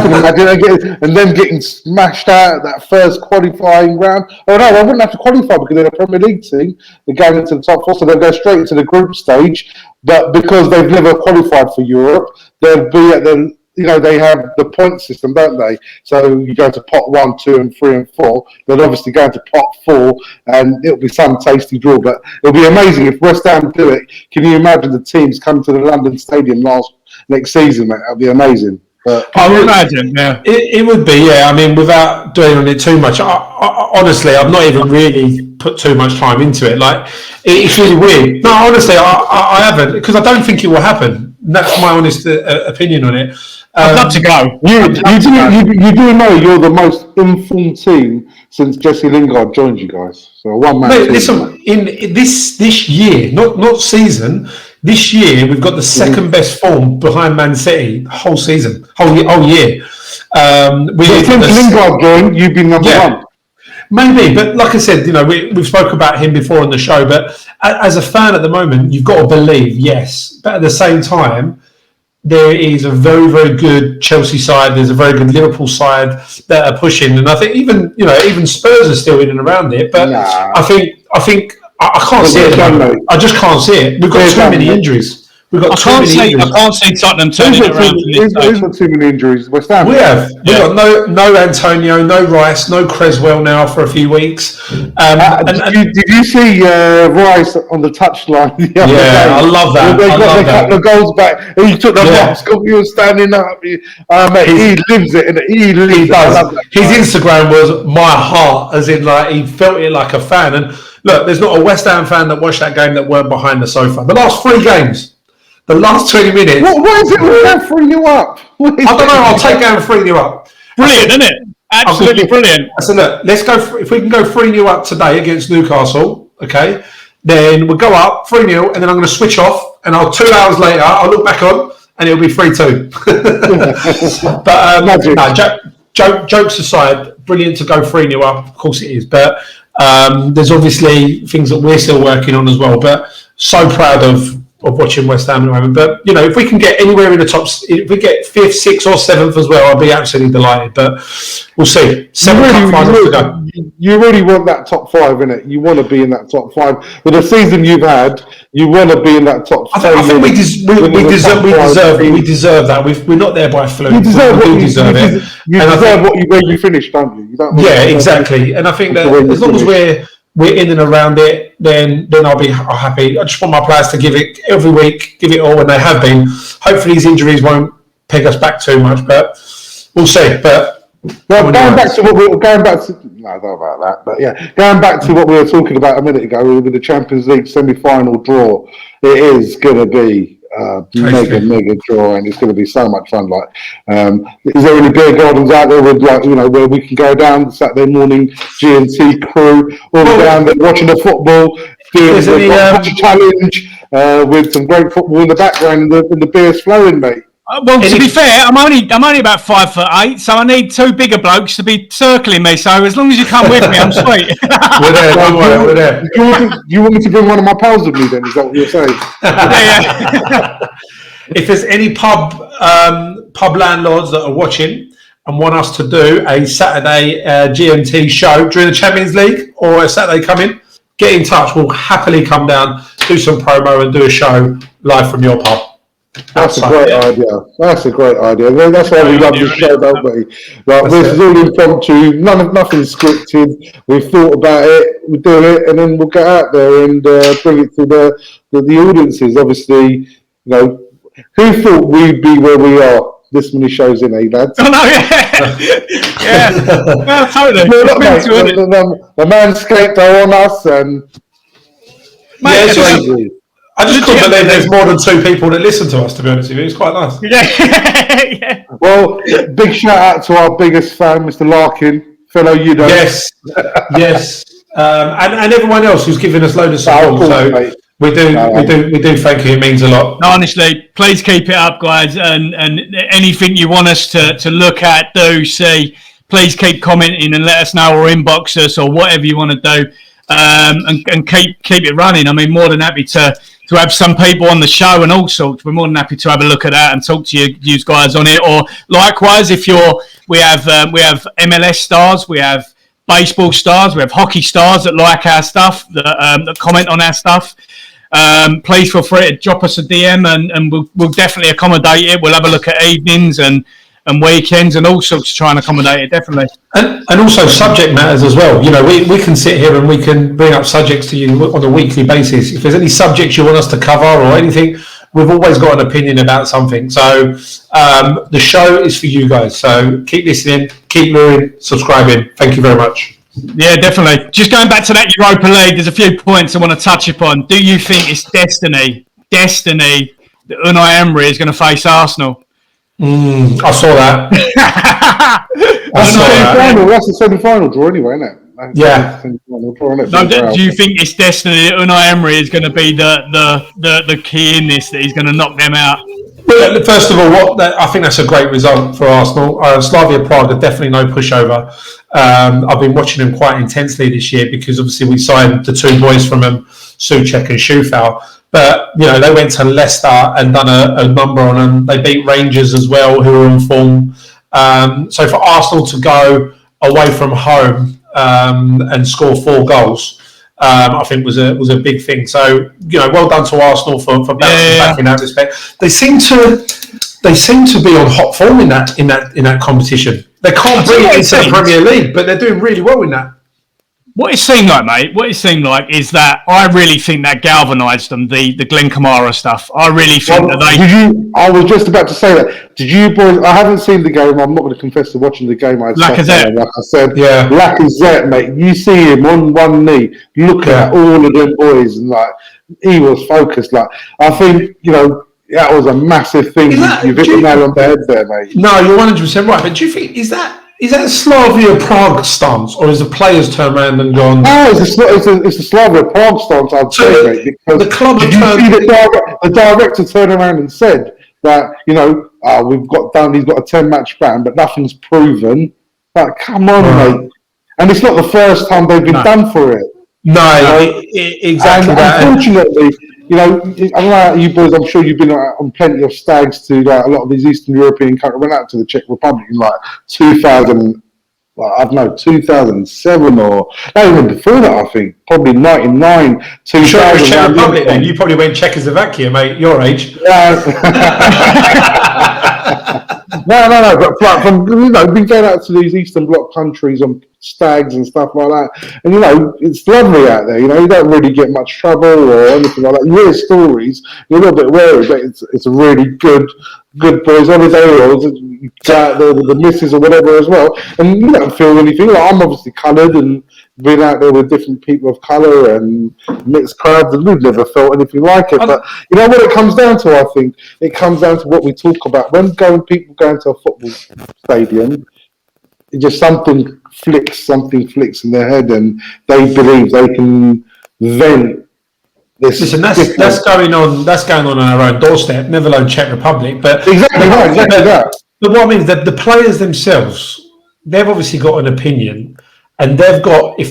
can imagine and them getting smashed out at that first qualifying round. Oh no, they wouldn't have to qualify because they're a Premier League team. They're going into the top four, so they'll go straight into the group stage. But because they've never qualified for Europe, they'll be at the. They have the point system, don't they? So you go to pot 1, 2, and 3, and 4. They'll obviously go into pot 4, and it'll be some tasty draw. But it'll be amazing if West Ham do it. Can you imagine the teams come to the London Stadium next season, mate? That'll be amazing. But I would imagine, yeah. It would be, yeah. I mean, without doing on it too much, honestly, I've not even really put too much time into it. Like, it's really weird. No, honestly, I haven't, because I don't think it will happen. That's my honest opinion on it. I'd love to go. You do know you're the most informed team since Jesse Lingard joined you guys. So one man. Mate, listen, in this year, not season. This year, we've got the second best form behind Man City the whole season, whole year. Since Lingard joined, you've been number one. Maybe, but like I said, we've spoke about him before on the show. But as a fan at the moment, you've got to believe, yes. But at the same time, there is a very, very good Chelsea side. There's a very good Liverpool side that are pushing, and I think even Spurs are still in and around it. But I think I can't see it. I just can't see it. We've got too many injuries. I can't see Tottenham turning around. Who's got too many injuries? West Ham. We've got no Antonio, no Rice, no Creswell now for a few weeks. Did you see Rice on the touchline the other day? I love that. They got a couple of goals back. He took the box. He was standing up. Mate, he lives it. He does. His Instagram was my heart, as in like he felt it like a fan. And look, there's not a West Ham fan that watched that game that weren't behind the sofa. The last 3 games. The last 20 minutes. What is it? We're going 3-0 up. I don't know. I'll take down 3-0 up. Brilliant, isn't it? Absolutely brilliant. I said, look, let's go. If we can go 3-0 up today against Newcastle, okay, then we'll go up 3-0, and then I'm going to switch off, and 2 hours later, I'll look back on, and it'll be 3-2. But jokes aside, brilliant to go 3-0 up. Of course it is. But there's obviously things that we're still working on as well. But so proud of watching West Ham at the moment. But, if we can get anywhere in the top, if we get 5th, 6th or 7th as well, I'll be absolutely delighted. But we'll see. 7 cup finals to go. You really want that top 5, innit? You want to be in that top 5. With the season you've had, you want to be in that top 5. I think we deserve that. We're not there by fluke. You deserve where you finished, don't you? Exactly. And I think that as long as we're in and around it, then I'll be happy. I just want my players to give it every week, give it all, and they have been. Hopefully these injuries won't peg us back too much, but we'll see. But going back to what we were talking about a minute ago with the Champions League semi-final draw, it is going to be mega draw, and it's going to be so much fun. Like, is there any beer gardens out there with where we can go down Saturday morning, G&T crew, all down there watching the football, doing the challenge with some great football in the background and the beer's flowing, mate. Well, to be fair, I'm only about 5'8", so I need 2 bigger blokes to be circling me. So as long as you come with me, I'm sweet. We're there. You want me to bring one of my pals with me then? Is that what you're saying? Yeah. If there's any pub landlords that are watching and want us to do a Saturday GMT show during the Champions League or a Saturday coming, get in touch. We'll happily come down, do some promo, and do a show live from your pub. That's a great idea. That's why we love this show, don't we? Like, this is all impromptu, nothing's scripted. We've thought about it, we do it, and then we'll get out there and bring it to the audiences. Obviously, who thought we'd be where we are this many shows in, lads? Oh, no, yeah. Well, totally. The Manscaped are on us, and I just couldn't believe there's more than 2 people that listen to us, to be honest with you. It's quite nice. Yeah. Well, big shout out to our biggest fan, Mr. Larkin, fellow Yes. And everyone else who's given us loads of support. So we do thank you. It means a lot. No, honestly, please keep it up, guys. And anything you want us to look at, do, see, please keep commenting and let us know, or inbox us, or whatever you want to do. and keep it running. I mean, more than happy to have some people on the show and all sorts. We're more than happy to have a look at that and talk to you guys on it. Or likewise, if we have MLS stars, we have baseball stars, we have hockey stars that like our stuff, that comment on our stuff. Please feel free to drop us a DM and we'll definitely accommodate it. We'll have a look at evenings and weekends and all sorts to try and accommodate it, definitely. And also subject matters as well. You know, we can sit here and we can bring up subjects to you on a weekly basis. If there's any subjects you want us to cover or anything, we've always got an opinion about something. So the show is for you guys. So keep listening, keep luring, subscribing. Thank you very much. Yeah, definitely. Just going back to that Europa League, there's a few points I want to touch upon. Do you think it's destiny that Unai Emery is going to face Arsenal? I saw that. That's the semi-final draw anyway, isn't it? Yeah. Do you think it's destiny that Unai Emery is going to be the key in this, that he's going to knock them out? Well, first of all, I think that's a great result for Arsenal. Slavia Prague are definitely no pushover. I've been watching them quite intensely this year because obviously we signed the two boys from them, Souček and Šufal. But, you know, they went to Leicester and done a number on them. They beat Rangers as well, who are in form. So for Arsenal to go away from home and score 4 goals, I think was a big thing. So, you know, well done to Arsenal for bouncing back in that respect. They seem to be on hot form in that competition. They can't bring it into the Premier League, but they're doing really well in that. What it seemed like, mate, is that I really think that galvanised them, the Glenn Kamara stuff. I really think that they... I was just about to say that. Did you boys... I haven't seen the game. I'm not going to confess to watching the game. Lacazette. Like I said, Lacazette, mate. You see him on one knee, look at all of them boys, and like, he was focused. Like, I think, you know, that was a massive thing. You've hit the nail on the head there, mate. No, you're 100% right. But do you think, is that Slavia Prague stance, or is the players turned around and gone? No, it's a Slavia Prague stance, I'd say, mate. Because the club did you see the director turn around and said that, you know, he's got a 10-match ban, but nothing's proven. Like, come on, mate. And it's not the first time they've been done for it. No, exactly. And unfortunately, you know, I don't know about you boys, I'm sure you've been on plenty of stags to a lot of these Eastern European countries. Went out to the Czech Republic in like 2007 or not even before that, I think. Probably 99, 2000. Sure, it was Czech Republic then. You probably went Czechoslovakia, mate, your age. No. But from, you know, been going out to these Eastern Bloc countries on stags and stuff like that, and you know, it's lovely out there. You know, you don't really get much trouble or anything like that. You hear stories, you're a little bit wary, but it's a really good boys holiday, or you go out there with the missus or whatever as well, and you don't feel anything. Like, I'm obviously coloured and been out there with different people of colour and mixed crowds, and we've never felt anything like it. But you know what it comes down to? I think it comes down to what we talk about when people go into a football stadium. It just something flicks in their head, and they believe they can vent this. Listen, that's going on our own doorstep, never alone Czech Republic. But exactly that. But what I mean is that the players themselves, they've obviously got an opinion. And they've got, if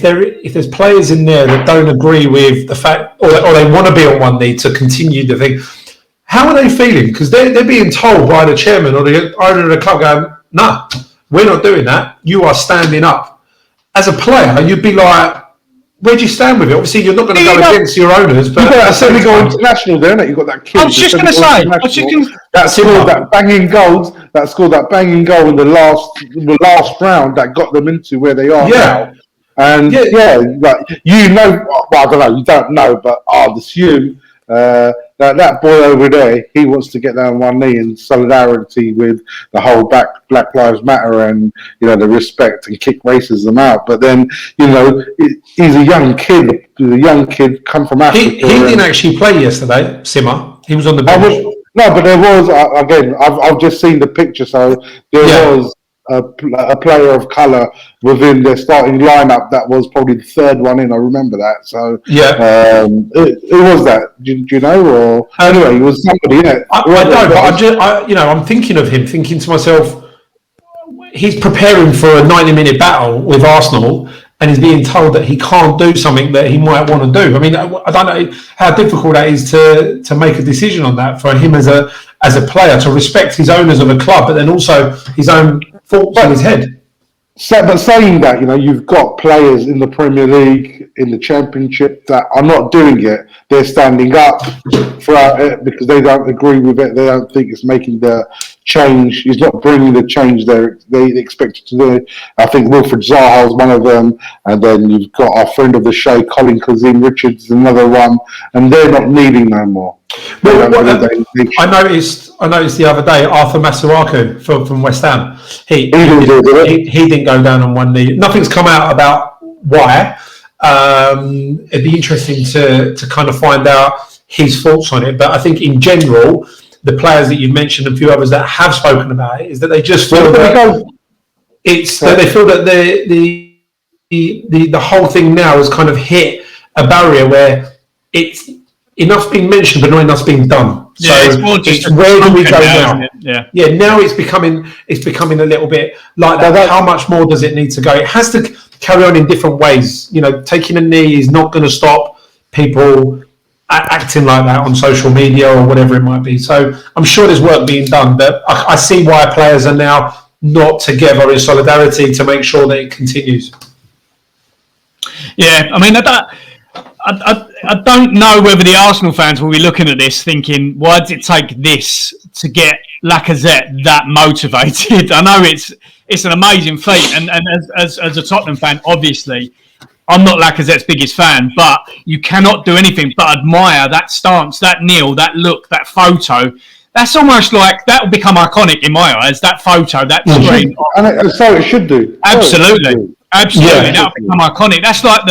there's players in there that don't agree with the fact, or they want to be on one knee to continue the thing, how are they feeling? Because they're being told by the chairman or the owner of the club, going, "No, we're not doing that. You are standing up." As a player, you'd be like, where do you stand with it? Obviously, you're not going to go against your owners, but I said we go international there, innit? You've got that kid. I was just going to say, that scored that banging goal in the last round that got them into where they are now. And like, you know, well, I don't know, you don't know, but I'd assume that boy over there, he wants to get down on one knee in solidarity with the whole Black Lives Matter and, you know, the respect and kick racism out. But then, you know, he's a young kid come from Africa. He didn't actually play yesterday, Simmer. He was on the bench. No, but there was, again, I've just seen the picture, so there was a player of colour within their starting lineup that was probably the third one in. I remember that. So it was that. Do you know? Or anyway, it was somebody in it. I don't. But I'm thinking of him, thinking to myself, he's preparing for a 90-minute battle with Arsenal, and he's being told that he can't do something that he might want to do. I mean, I don't know how difficult that is to make a decision on that for him as a player, to respect his owners of a club, but then also his own thoughts in his head. So, but saying that, you've got players in the Premier League, in the Championship, that are not doing it. They're standing up throughout it because they don't agree with it. They don't think it's making the change. He's not bringing the change they expected to do. I think Wilfred Zaha is one of them. And then you've got our friend of the show, Colin Kazim Richards, another one. And they're not needing no more. I noticed the other day Arthur Masuaku from West Ham. He didn't go down on one knee. Nothing's come out about why. It'd be interesting to kind of find out his thoughts on it. But I think in general, the players that you've mentioned, and a few others that have spoken about it, is that they just feel that they feel that the whole thing now has kind of hit a barrier where it's enough being mentioned, but not enough being done. So it's where do we go now? Yeah. Now it's becoming a little bit like that. How much more does it need to go? It has to carry on in different ways. Taking a knee is not going to stop people acting like that on social media or whatever it might be. So I'm sure there's work being done, but I see why players are now not together in solidarity to make sure that it continues. Yeah, I mean, I don't know whether the Arsenal fans will be looking at this thinking, why does it take this to get Lacazette that motivated? I know it's an amazing feat, and as a Tottenham fan, obviously, I'm not Lacazette's biggest fan, but you cannot do anything but admire that stance, that kneel, that look, that photo. That's almost like that will become iconic in my eyes. That photo, that screen, and so it should do. Absolutely. Absolutely, that'll become iconic. That's like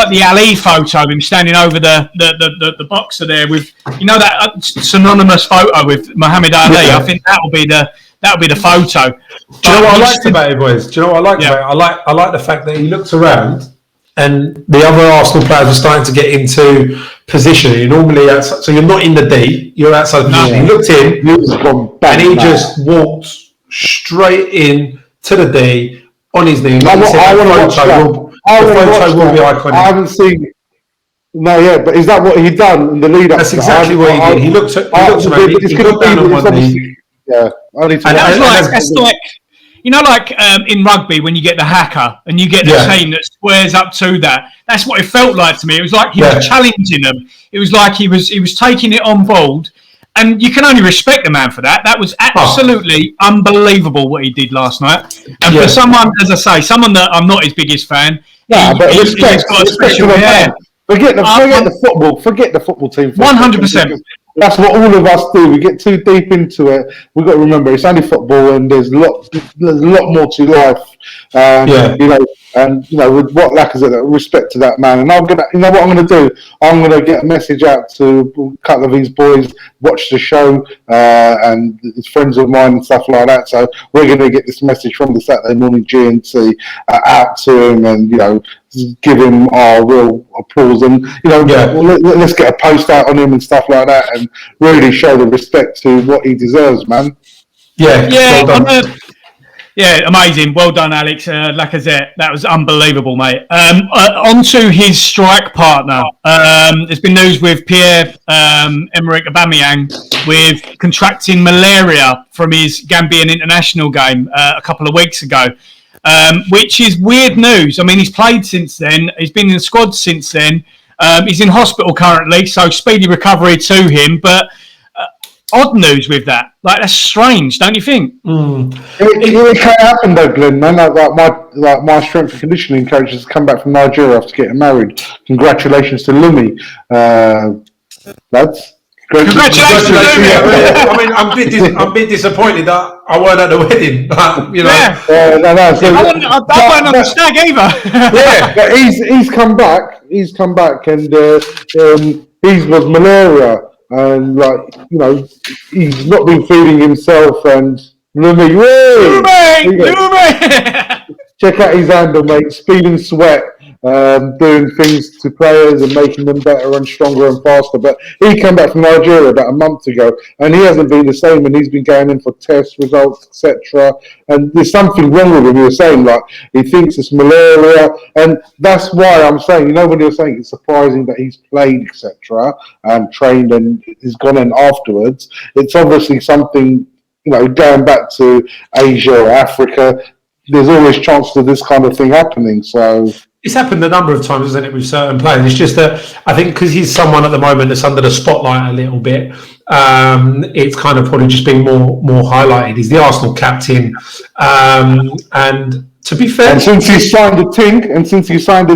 the Ali photo of him standing over the boxer there with that synonymous photo with Muhammad Ali. I think that'll be the photo. Do you know what I liked about it, boys? Do you know what I liked about it? I like the fact that he looked around and the other Arsenal players were starting to get into position. You're normally outside, so you're not in the D, you're outside the position. He looked in and he just walked straight in to the D. On his knee. I want to watch that. The photo will be iconic. I haven't seen it. No, yeah, but is that what he done in the lead up? That's exactly what he did. He looked around. He got down on one knee. Yeah, that's like in rugby when you get the hacker and you get the team that squares up to that. That's what it felt like to me. It was like he was challenging them. It was like he was taking it on board. And you can only respect the man for that. That was absolutely unbelievable what he did last night. And for someone, as I say, someone that I'm not his biggest fan, he's got a special man. Forget the football team. 100%. That's what all of us do. We get too deep into it. We've got to remember it's only football, and there's a lot more to life. And with what Lacazette, respect to that man. And I'm gonna, what I'm gonna do? I'm gonna get a message out to a couple of these boys, watch the show, and it's friends of mine and stuff like that. So we're gonna get this message from the Saturday Morning G&T out to him, and give him our real applause. And let's get a post out on him and stuff like that, and really show the respect to what he deserves, man. Yeah, amazing. Well done, Alex. Lacazette. That was unbelievable, mate. On to his strike partner. There's been news with Pierre-Emerick Aubameyang with contracting malaria from his Gambian international game a couple of weeks ago, which is weird news. I mean, he's played since then. He's been in the squad since then. He's in hospital currently, so speedy recovery to him. But odd news with that. That's strange, don't you think? It can't happen though, Glenn, man. My strength and conditioning coach has come back from Nigeria after getting married. Congratulations to Lumi, lads. Congratulations to Lumi. I mean, I'm a bit disappointed that I weren't at the wedding, but I weren't on the stag either. But he's come back. He's come back, and he was malaria. And he's not been feeding himself. And Lumi, Lumi! check out his handle, mate. Speed and Sweat. doing things to players and making them better and stronger and faster. But he came back from Nigeria about a month ago, and he hasn't been the same. And he's been going in for test results, etc. And there's something wrong with him. You were saying like he thinks it's malaria, and that's why I'm saying, when you're saying it's surprising that he's played, etc., and trained and he's gone in afterwards. It's obviously something, going back to Asia or Africa. There's always chance of this kind of thing happening. So it's happened a number of times, isn't it, with certain players? It's just that I think because he's someone at the moment that's under the spotlight a little bit, it's kind of probably just being more highlighted. He's the Arsenal captain, and to be fair, and since he signed the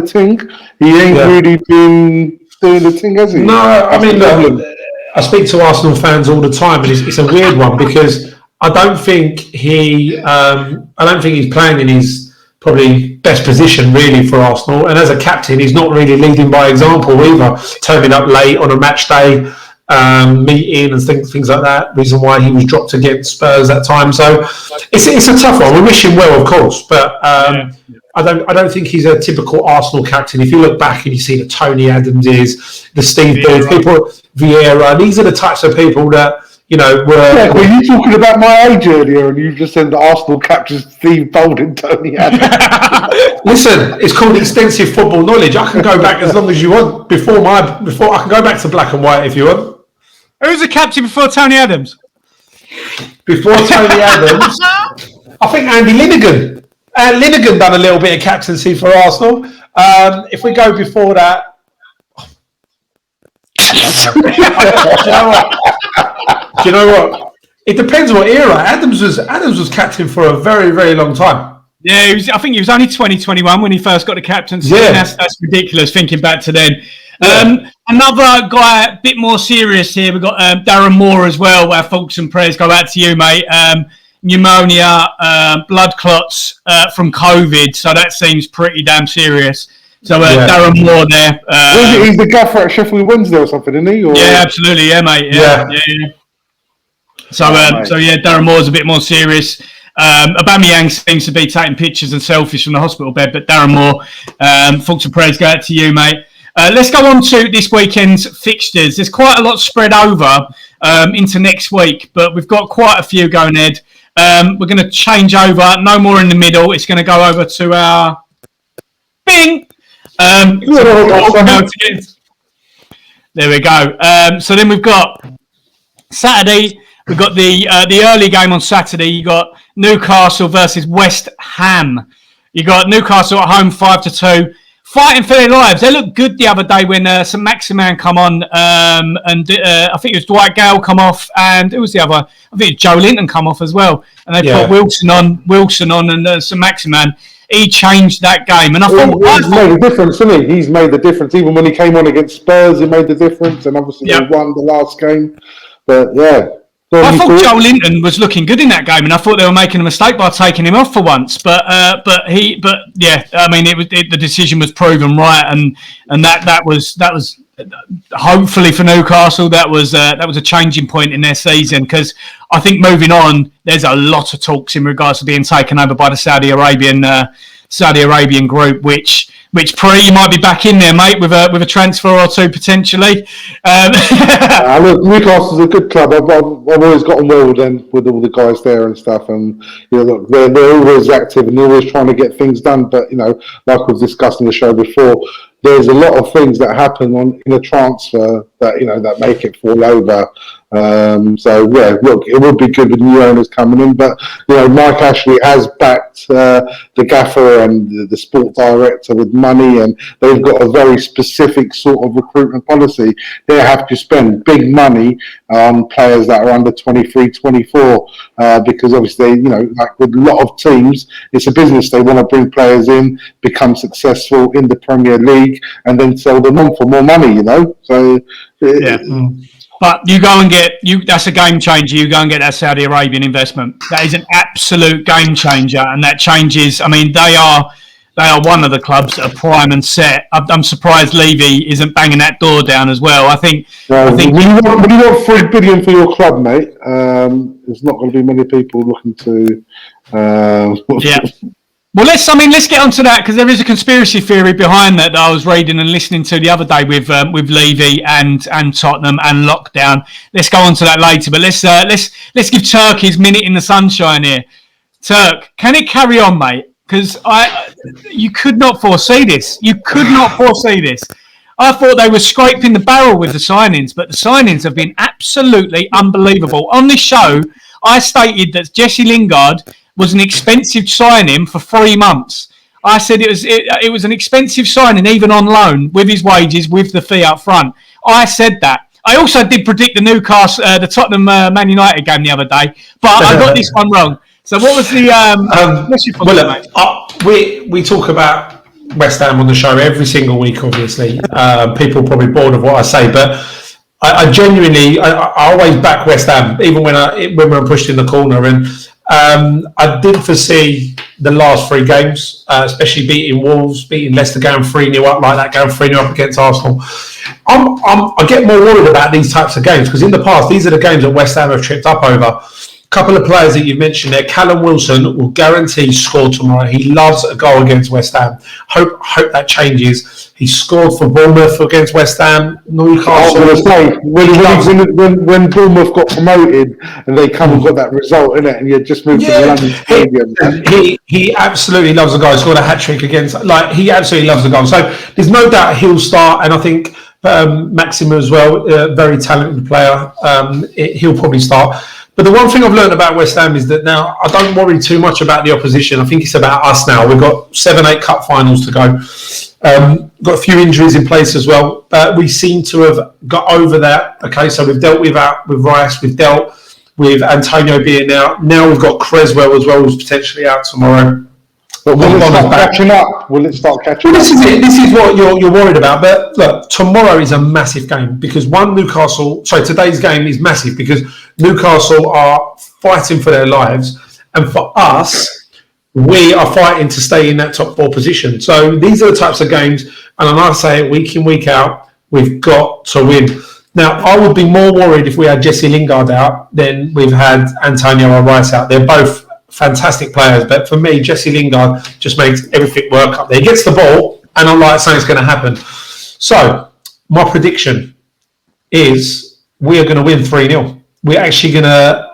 ting, he ain't really been doing the thing, has he? No, I mean, look, I speak to Arsenal fans all the time, but it's a weird one because I don't think he's playing in his probably best position really for Arsenal. And as a captain, he's not really leading by example either. Turning up late on a match day meeting and things like that. Reason why he was dropped against Spurs that time. So it's a tough one. We wish him well, of course, but I don't think he's a typical Arsenal captain. If you look back and you see the Tony Adamses, the Steve Booth, Vieira, these are the types of people that were you talking about my age earlier, and you just said the Arsenal captains Steve Bold and Tony Adams? Listen, it's called extensive football knowledge. I can go back as long as you want. Before I can go back to black and white if you want. Who was the captain before Tony Adams? Before Tony Adams, I think Andy Linnigan. Linnigan done a little bit of captaincy for Arsenal. If we go before that. Do you know what? It depends what era. Adams was captain for a very, very long time. Yeah, I think he was only 2021 when he first got the captaincy. Yeah. That's ridiculous thinking back to then. Another guy a bit more serious here. We've got Darren Moore as well. Our thoughts and prayers go out to you, mate. Pneumonia, blood clots from COVID. So that seems pretty damn serious. So Darren Moore there. He's the gaffer at Sheffield Wednesday or something, isn't he? Or? Yeah, absolutely. Yeah, mate. Yeah. So Darren Moore's a bit more serious. Aubameyang seems to be taking pictures and selfies from the hospital bed, but Darren Moore, thoughts and prayers go out to you, mate. Let's go on to this weekend's fixtures. There's quite a lot spread over into next week, but we've got quite a few going ahead. We're going to change over. No more in the middle. It's going to go over to our Bing. There we go. So then we've got Saturday. We've got the early game on Saturday. You got Newcastle versus West Ham. You got Newcastle at home 5-2, fighting for their lives. They looked good the other day when St. Maximan come on, and I think it was Dwight Gale come off, and it was the other. I think it was Joe Linton come off as well, and they put Wilson on, and St. Maximan. He changed that game, and I thought he's made a difference, hasn't he? He's made the difference. Even when he came on against Spurs, he made the difference, and obviously they won the last game. But I thought Joe Linton was looking good in that game, and I thought they were making a mistake by taking him off for once. But I mean, the decision was proven right, and that was hopefully for Newcastle that was a changing point in their season, because I think moving on, there's a lot of talks in regards to being taken over by the Saudi Arabian group, which you might be back in there, mate, with a transfer or two potentially. Look, Newcastle's a good club. I've always gotten well with them, with all the guys there and stuff. And look, they're always active and they're always trying to get things done. But like we've discussed on the show before, there's a lot of things that happen in a transfer that that make it fall over. Look, it would be good with new owners coming in, but Mike Ashley has backed the gaffer and the sport director with money, and they've got a very specific sort of recruitment policy. They have to spend big money on players that are under 23, 24, because obviously, like with a lot of teams, it's a business. They want to bring players in, become successful in the Premier League, and then sell them on for more money. So But you go and that's a game changer. You go and get that Saudi Arabian investment. That is an absolute game changer, and that changes. I mean, they are one of the clubs that are prime and set. I'm surprised Levy isn't banging that door down as well. I think when you want $3 billion for your club, mate, there's not going to be many people looking to. Well, let's get onto that because there is a conspiracy theory behind that I was reading and listening to the other day with Levy and Tottenham and lockdown. Let's go on to that later, but let's give Turk his minute in the sunshine here. Turk, can it carry on, mate? Because you could not foresee this. You could not foresee this. I thought they were scraping the barrel with the signings, but the signings have been absolutely unbelievable. On this show, I stated that Jesse Lingard was an expensive signing for 3 months. I said it was an expensive signing, even on loan, with his wages, with the fee up front. I said that. I also did predict the Tottenham Man United game the other day, but I got this one wrong. So what was the? What's your thought, mate? We talk about West Ham on the show every single week. Obviously, people are probably bored of what I say, but I genuinely, I always back West Ham, even when we're pushed in the corner. And I did foresee the last 3 games, especially beating Wolves, beating Leicester, going 3-0 up like that, going 3-0 up against Arsenal. I get more worried about these types of games because in the past, these are the games that West Ham have tripped up over. Couple of players that you've mentioned there. Callum Wilson will guarantee score tomorrow. He loves a goal against West Ham. Hope that changes. He scored for Bournemouth against West Ham. Newcastle. I was going to say when Bournemouth got promoted and they come and got that result in it, and you just moved to the London Stadium. He absolutely loves a goal. He scored a hat trick against. He absolutely loves a goal. So there's no doubt he'll start, and I think Maxim as well, very talented player. He'll probably start. But the one thing I've learned about West Ham is that now I don't worry too much about the opposition. I think it's about us now. We've got 7-8 cup finals to go. Got a few injuries in place as well. We seem to have got over that. Okay, so we've dealt with Rice. We've dealt with Antonio being out. Now we've got Creswell as well, who's potentially out tomorrow. But will it start catching up? Will it start catching up? This is it. This is what you're worried about. But look, tomorrow is a massive game because today's game is massive because Newcastle are fighting for their lives. And for us, we are fighting to stay in that top 4 position. So these are the types of games, and I say it week in, week out, we've got to win. Now, I would be more worried if we had Jesse Lingard out than we've had Antonio or Rice out. They're both fantastic players, but for me, Jesse Lingard just makes everything work up there. He gets the ball, and I'm like, something's going to happen. So, my prediction is we are going to win 3-0. We're actually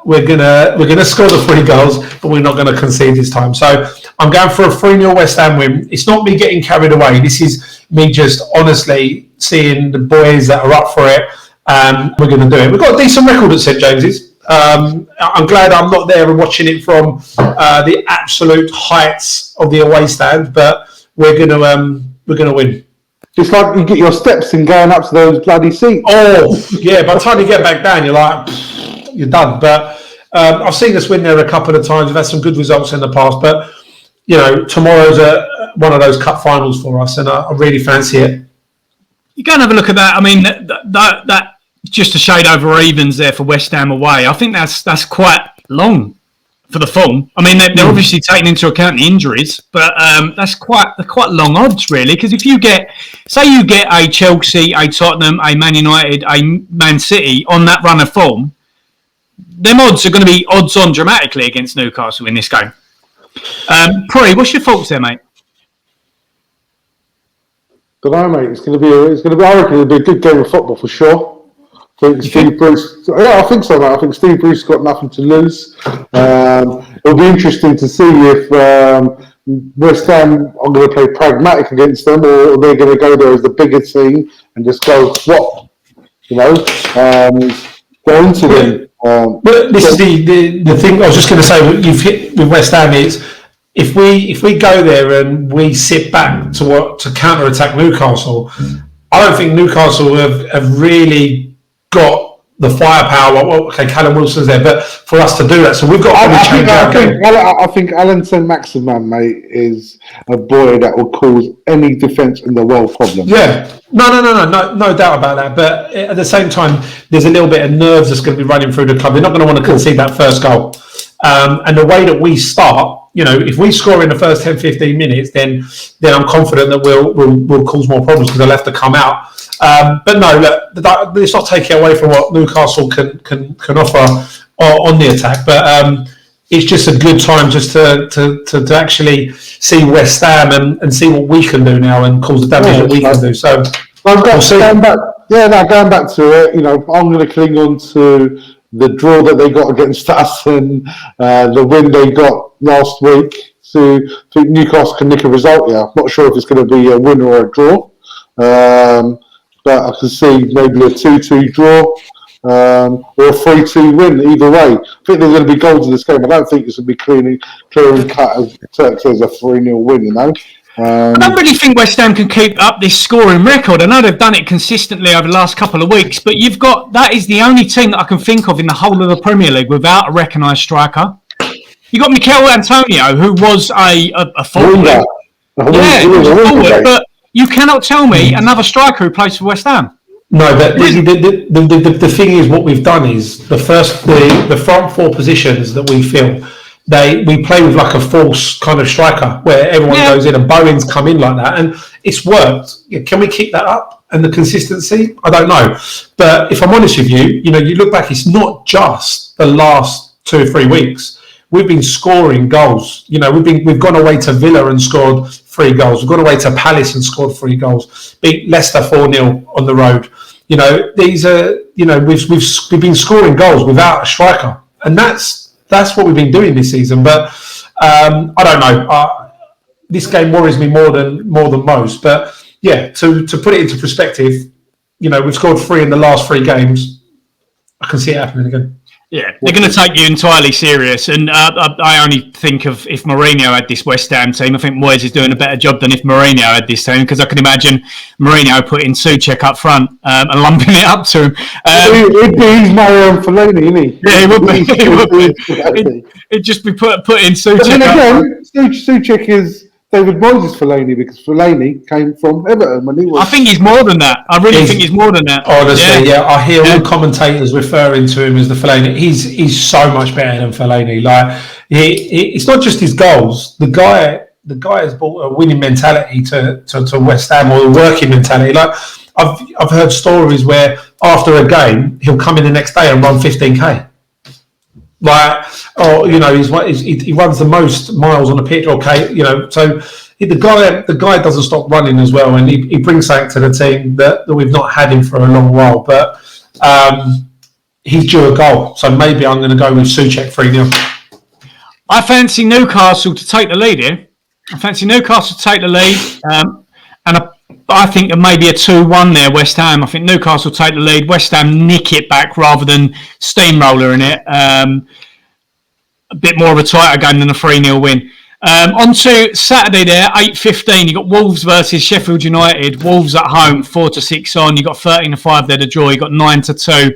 we're gonna score the 3 goals, but we're not going to concede this time. So, I'm going for a 3-0 West Ham win. It's not me getting carried away. This is me just honestly seeing the boys that are up for it. We're going to do it. We've got a decent record at St James's. I'm glad I'm not there and watching it from the absolute heights of the away stand, but we're gonna win. It's like you get your steps in going up to those bloody seats. Oh yeah, by the time you get back down, you're like you're done. But I've seen us win there a couple of times. We've had some good results in the past, but tomorrow's one of those cup finals for us, and I really fancy it. You go and have a look at that. I mean, that just a shade over evens there for West Ham away. I think that's quite long for the form. I mean, they're obviously taking into account the injuries, but that's quite long odds, really. Because if you get a Chelsea, a Tottenham, a Man United, a Man City on that run of form, them odds are going to be odds on dramatically against Newcastle in this game. Pre, what's your thoughts there, mate? Don't know, mate. It's going to be. I reckon it'll be a good game of football for sure. I think Steve Bruce. Yeah, I think so, mate. I think Steve Bruce got nothing to lose. It'll be interesting to see if West Ham are going to play pragmatic against them, or they're going to go there as the bigger team and just go swap. Go into them. But this is the thing I was just going to say. You've hit with West Ham is if we go there and we sit back to counter attack Newcastle, I don't think Newcastle have really got the firepower. Well, okay, Callum Wilson's there, but for us to do that, so we've got to change our game. I think Alan Saint-Maximin, mate, is a boy that will cause any defence in the world problem. Yeah, no doubt about that. But at the same time, there's a little bit of nerves that's going to be running through the club. They're not going to want to concede that first goal. And the way that we start, if we score in the first 10, 15 minutes, then I'm confident that we'll cause more problems because they'll have to come out. But no, look, let's not take it away from what Newcastle can offer on the attack. But it's just a good time just to actually see West Ham and see what we can do now and cause the damage that we can do. So going back to it, I'm going to cling on to the draw that they got against us and the win they got last week. So I think Newcastle can nick a result here. I'm not sure if it's going to be a win or a draw, but I can see maybe a 2-2 draw. Or a 3-2 win, either way. I think there's going to be goals in this game. I don't think it's going to be clear and cut as a 3-0 win, I don't really think West Ham can keep up this scoring record. I know they've done it consistently over the last couple of weeks, but that is the only team that I can think of in the whole of the Premier League without a recognised striker. You got Mikel Antonio, who was a forward. But you cannot tell me another striker who plays for West Ham. No, but the thing is, what we've done is the front four positions that we fill, we play with like a false kind of striker where everyone goes in and Bowen's come in like that, and it's worked. Can we keep that up and the consistency? I don't know, but if I'm honest with you, you look back, it's not just the last 2 or 3 weeks. We've been scoring goals. We've gone away to Villa and scored 3 goals. We've gone away to Palace and scored 3 goals. Beat Leicester 4-0 on the road. These are we've been scoring goals without a striker, and that's what we've been doing this season. But I don't know. This game worries me more than most. But yeah, to put it into perspective, we've scored 3 in the last 3 games. I can see it happening again. Yeah, they're going to take you entirely serious. And I only think of if Mourinho had this West Ham team, I think Moyes is doing a better job than if Mourinho had this team, because I can imagine Mourinho putting Souček up front and lumping it up to him. He's Mario Fellaini, isn't he? Yeah, he would be. It'd just be putting Souček but then again, Souček is David Moyes' Fellaini, because Fellaini came from Everton when he was... I think he's more than that. I really think he's more than that. Honestly, I hear all commentators referring to him as the Fellaini. He's so much better than Fellaini. Like, it's not just his goals. The guy has brought a winning mentality to West Ham, or a working mentality. Like, I've heard stories where after a game he'll come in the next day and run 15k. Like, he runs the most miles on the pitch. Okay, so the guy doesn't stop running as well, and he brings something to the team that we've not had him for a long while. But he's due a goal, so maybe I'm going to go with Souček 3-0. I fancy Newcastle to take the lead here. And I think there may be a 2-1 there, West Ham. I think Newcastle take the lead. West Ham nick it back rather than steamroller in it. A bit more of a tighter game than a 3-0 win. On to Saturday there, 8:15. You got Wolves versus Sheffield United. Wolves at home, 4-6 on. You got 13-5 there to draw. You got 9-2.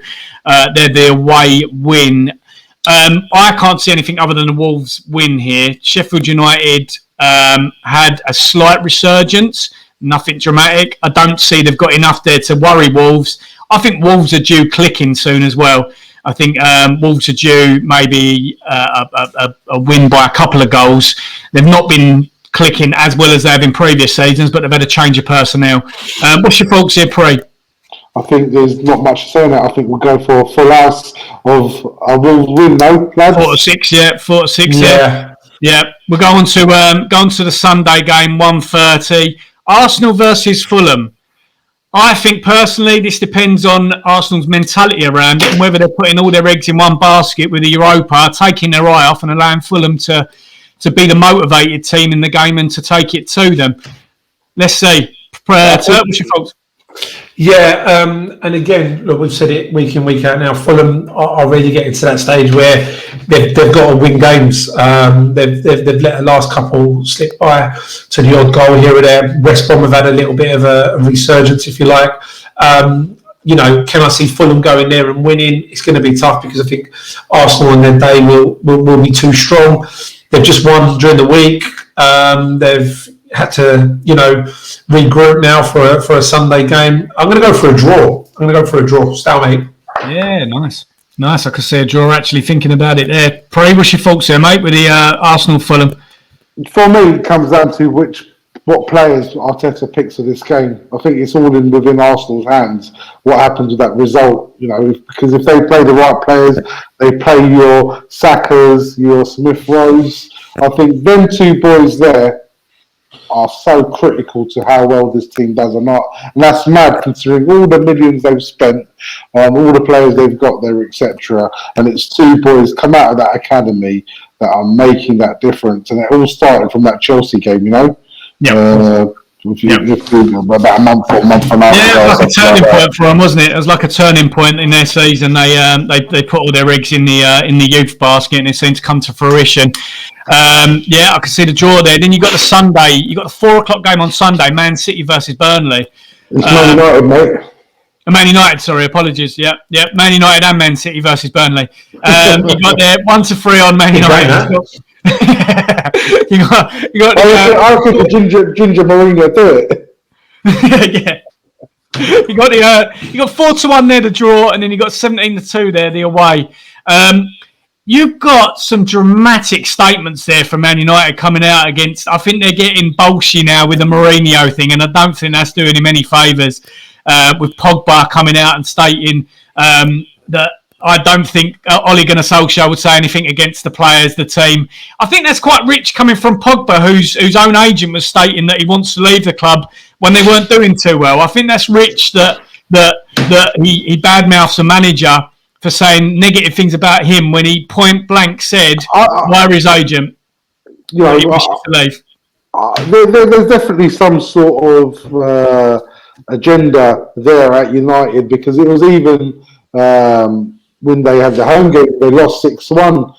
They're the away win. I can't see anything other than a Wolves win here. Sheffield United had a slight resurgence. Nothing dramatic. I don't see they've got enough there to worry Wolves. I think Wolves are due clicking soon as well. I think Wolves are due maybe a win by a couple of goals. They've not been clicking as well as they have in previous seasons, but they've had a change of personnel. What's your thoughts here, Pre? I think there's not much to say on it. I think we'll go for a full house of a Wolves win, no, lads? 4-6, yeah. 4-6, yeah. We're going to the Sunday game, 1:30. Arsenal versus Fulham. I think personally this depends on Arsenal's mentality around it and whether they're putting all their eggs in one basket with the Europa, taking their eye off and allowing Fulham to be the motivated team in the game and to take it to them. Let's see. What's your thoughts? Yeah, and again, look, we've said it week in, week out now. Fulham are really getting to that stage where they've got to win games. They've let the last couple slip by to the odd goal here or there. West Brom have had a little bit of a resurgence, if you like. Can I see Fulham going there and winning? It's going to be tough because I think Arsenal on their day will be too strong. They've just won during the week. They've had to, regroup now for a Sunday game. I'm going to go for a draw. Stalemate. Yeah, nice. I could see a draw actually thinking about it there. Prey, what's your thoughts there, mate, with the Arsenal Fulham? For me, it comes down to which what players Arteta picks for this game. I think it's all within Arsenal's hands. What happens with that result, because if they play the right players, they play your Sakas, your Smith Rowes. I think them two boys there are so critical to how well this team does or not. And that's mad considering all the millions they've spent, all the players they've got there, etc. And it's two boys come out of that academy that are making that difference. And it all started from that Chelsea game, Yeah. About a month and a half ago. Yeah, like a turning point for them, wasn't it? It was like a turning point in their season. They put all their eggs in the youth basket, and it seemed to come to fruition. I can see the draw there. Then you got the Sunday. You got the 4:00 game on Sunday. Man City versus Burnley. It's Man United, mate. Man United, sorry, apologies. Yeah, Man United and Man City versus Burnley. You got there 1-3 on Man United. you got. I think the Ginger Mourinho do it. Yeah. You got 4-1 there, the draw, and then you got 17-2 there, the away. You've got some dramatic statements there from Man United coming out against. I think they're getting bolshy now with the Mourinho thing, and I don't think that's doing him any favours. With Pogba coming out and stating that I don't think Ole Gunnar Solskjaer would say anything against the players, the team. I think that's quite rich coming from Pogba, whose own agent was stating that he wants to leave the club when they weren't doing too well. I think that's rich that he badmouths a manager for saying negative things about him when he point blank said via his agent he wishes to leave. There's definitely some sort of agenda there at United, because it was even when they had the home game, they lost 6-1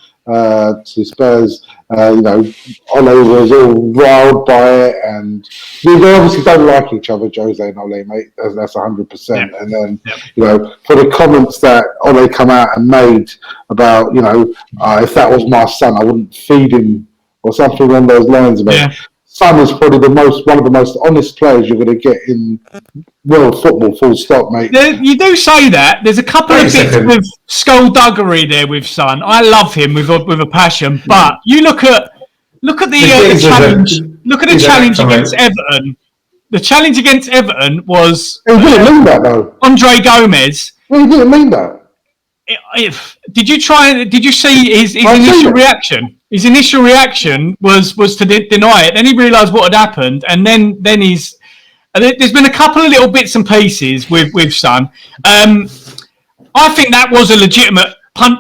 to Spurs. Ole was all riled by it, and they obviously don't like each other, Jose and Ole, mate. That's 100%. Yeah. And then, for the comments that Ole come out and made about, if that was my son, I wouldn't feed him, or something along those lines, mate. Yeah. Son is probably one of the most honest players you're going to get in world football, full stop, mate. You do say that. There's a couple of bits with skullduggery there with Son. I love him with a passion, but you look at the challenge. Look at the challenge against Everton. The challenge against Everton was. He didn't mean that, though. Andre Gomez. He didn't mean that. Did you see his initial reaction? His initial reaction was to deny it. Then he realised what had happened, and then there's been a couple of little bits and pieces with Son. I think that was a legitimate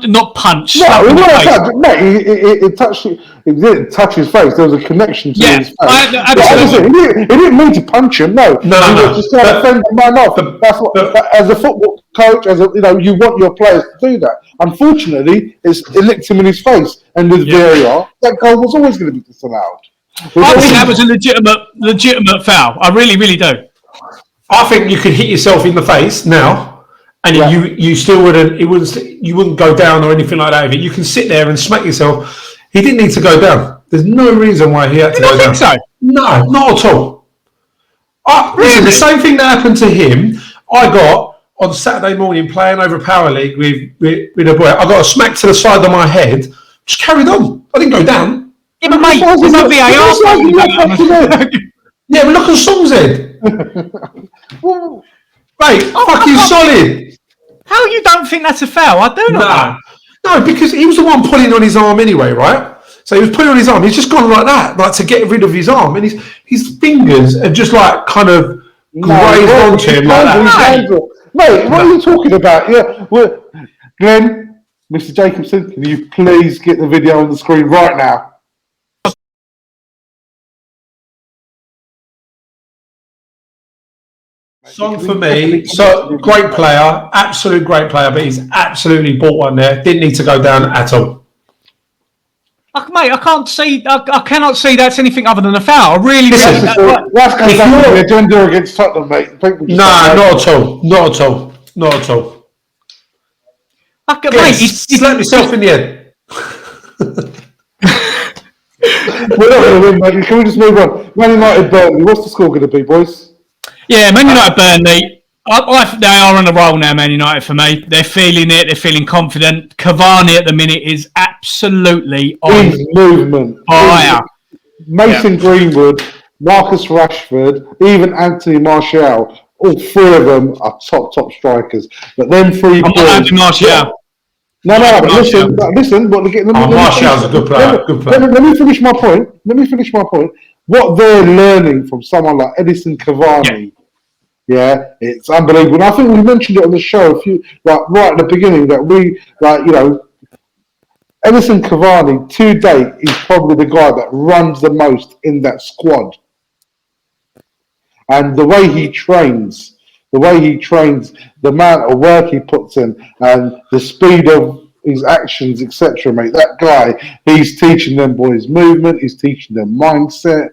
not punch. No, it touched. It didn't touch his face. There was a connection to his face. Absolutely. He didn't mean to punch him. No. He was just trying to fend the man off. That's what, as a football coach, you want your players to do that. Unfortunately, it licked him in his face, and with VAR, that goal was always going to be disallowed. I think that was a legitimate foul. I really, really do. I think you could hit yourself in the face now. And you still wouldn't. You wouldn't go down or anything like that. You can sit there and smack yourself. He didn't need to go down. There's no reason why he had to go down. I think so. No, not at all. Listen, the same thing that happened to him, I got on Saturday morning playing over Power League with a boy. I got a smack to the side of my head. Just carried on. I didn't go down. Yeah, but mate, there's no VAR. Yeah, but look at Song's head. Mate, fucking solid. How you don't think that's a foul? I do not. No, because he was the one pulling on his arm anyway, right? So he was pulling on his arm. He's just gone like that, like to get rid of his arm, and his fingers are just like kind of grazed onto him like that. Mate, what are you talking about? Yeah, Glenn, Mr. Jacobson, can you please get the video on the screen right now? Song for me, so great player, absolute great player, but he's absolutely bought one there. Didn't need to go down at all. Mate, I cannot see that's anything other than a foul. I really, that's because the agenda against Tottenham, mate. Not at all. Mate, he slapped himself in the head. We're not going to win, mate. Can we just move on? Man United, Burnley. What's the score going to be, boys? Yeah, Man United, Burnley. They are on a roll now, Man United, for me. They're feeling it. They're feeling confident. Cavani at the minute is absolutely on movement. Fire. Mason Greenwood Marcus Rashford, even Anthony Martial. All three of them are top strikers. But them three I'm boys. not Anthony Martial. No, but listen. Martial's a good player. Let me finish my point. What they're learning from someone like Edison Cavani, it's unbelievable. And I think we mentioned it on the show right at the beginning that Edison Cavani to date is probably the guy that runs the most in that squad. And the way he trains, the amount of work he puts in, and the speed of his actions, etc., mate. That guy, he's teaching them boys movement. He's teaching them mindset.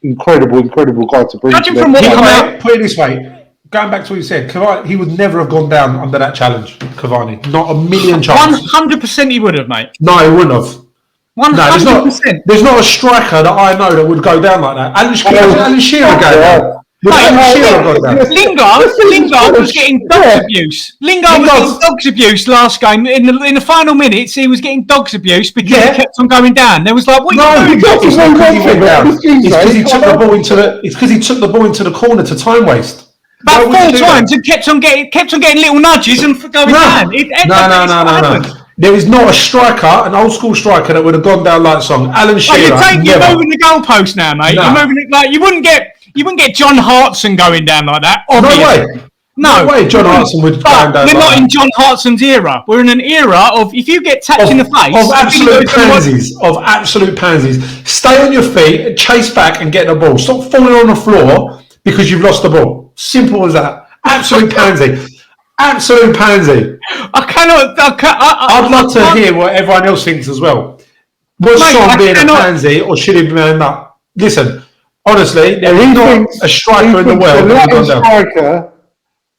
Incredible guy to bring. Judging from what put it this way, going back to what you said, Cavani, he would never have gone down under that challenge. Cavani, not a million chances. 100% he would have, mate. No, he wouldn't have. 100%. There's not a striker that I know that would go down like that. Alan Shearer go down. Lingard was getting dogs abuse. Lingard was getting dogs abuse last game. In the final minutes, he was getting dogs abuse because he kept on going down. There was like, what are you doing? It's because he took the ball into the corner to time waste. About 4 times and kept on getting little nudges and going down. No. There is not a striker, an old school striker, that would have gone down like song. Alan Shearer. You're moving the goalpost now, mate. You're moving it like you wouldn't get John Hartson going down like that. Obviously. No way. John Hartson would go down. We're not in John Hartson's era. We're in an era of if you get tapped in the face of absolute pansies. Stay on your feet, chase back, and get the ball. Stop falling on the floor because you've lost the ball. Simple as that. Absolute pansy. Absolute pansy. I'd love to hear what everyone else thinks as well. Was Son being a pansy or should he be manned up? Listen, honestly, there is not a striker in the world that would go down.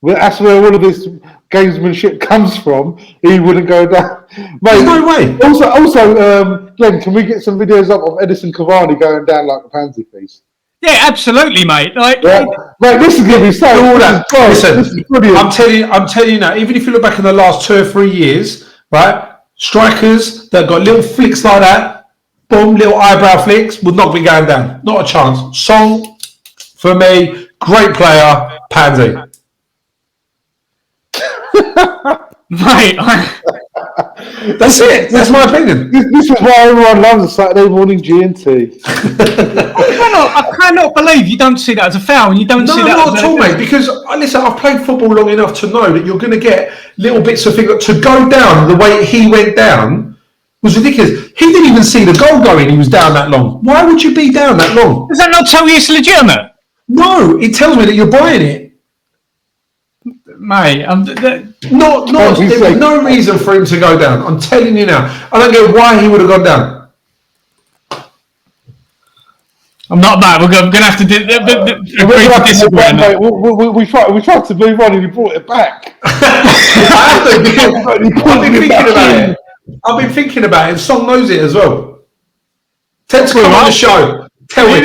That's where all of this gamesmanship comes from. He wouldn't go down. Mate, there's no way. Also, Glenn, can we get some videos up of Edison Cavani going down like a pansy, please? Yeah, absolutely, mate. Mate, this is going to be so. Listen, I'm telling you now. Even if you look back in the last 2 or 3 years, right, strikers that got little flicks like that, boom, little eyebrow flicks, would not be going down. Not a chance. Song, for me, great player, pansy. Mate, that's it. That's my opinion. This is why everyone loves a Saturday morning G&T. I cannot believe you don't see that as a foul and you don't see that not at all, mate. Because listen, I've played football long enough to know that you're going to get little bits of things. To go down the way he went down was ridiculous. He didn't even see the goal going. He was down that long. Why would you be down that long? Does that not tell you it's legitimate? No, it tells me that you're buying it. Mate, there's no reason for him to go down. I'm telling you now. I don't get why he would have gone down. I'm not mad. We're going to have to disagree. We tried to move on and you brought it back. I've been thinking about it. Song knows it as well. Text come on the show. Tell me.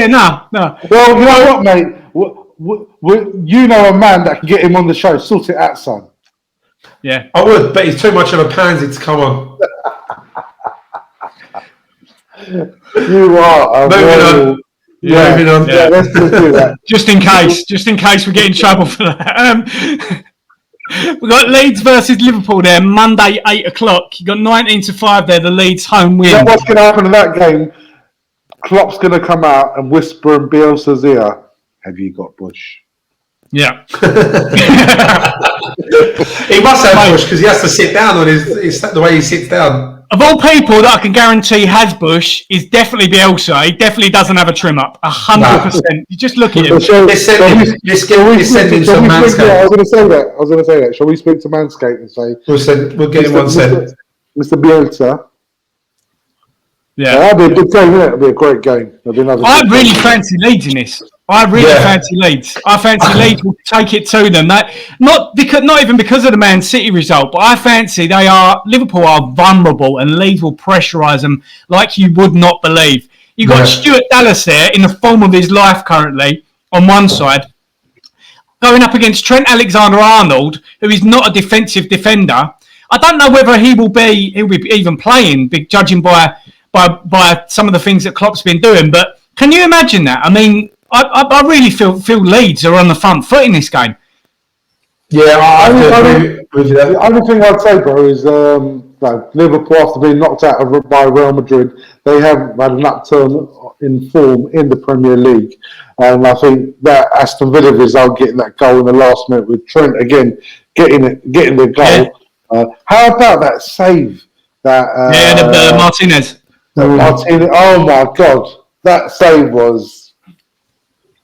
No. Well, you know what, mate? You know a man that can get him on the show. Sort it out, son. Yeah, I would, but he's too much of a pansy to come on. You are. Moving on. Yeah, let's do that. Just in case we get in trouble for that. We've got Leeds versus Liverpool there, Monday, 8:00. You got 19-5 there. The Leeds home win. You know what's going to happen in that game? Klopp's going to come out and whisper in Bielsa's ear, "Have you got Bush?" Yeah. He must have Bush because he has to sit down on the way he sits down. Of all people that I can guarantee has Bush is definitely Bielsa. He definitely doesn't have a trim up. 100%. You just look at him. Let's send him some Manscaped. I was going to say that. Shall we speak to Manscaped and say we'll get him one sent. Mr. Bielsa? Yeah, that'd be a good game, wouldn't it? It'd be a great game. I really fancy Leeds in this. I really fancy Leeds. I fancy Leeds will take it to them. Not even because of the Man City result, but I fancy Liverpool are vulnerable and Leeds will pressurise them like you would not believe. You've got Stuart Dallas there in the form of his life currently on one side, going up against Trent Alexander-Arnold, who is not a defensive defender. I don't know whether he will be even playing, judging by by some of the things that Klopp's been doing. But can you imagine that? I mean, I really feel Leeds are on the front foot in this game. Yeah, I agree with you there. The only thing I'd say, bro, is Liverpool, after being knocked out by Real Madrid, they have had an upturn in form in the Premier League. And I think that Aston Villa result, getting that goal in the last minute with Trent again, getting the goal. Yeah. How about that save? The Martinez. Martinez. Oh my God, that save was.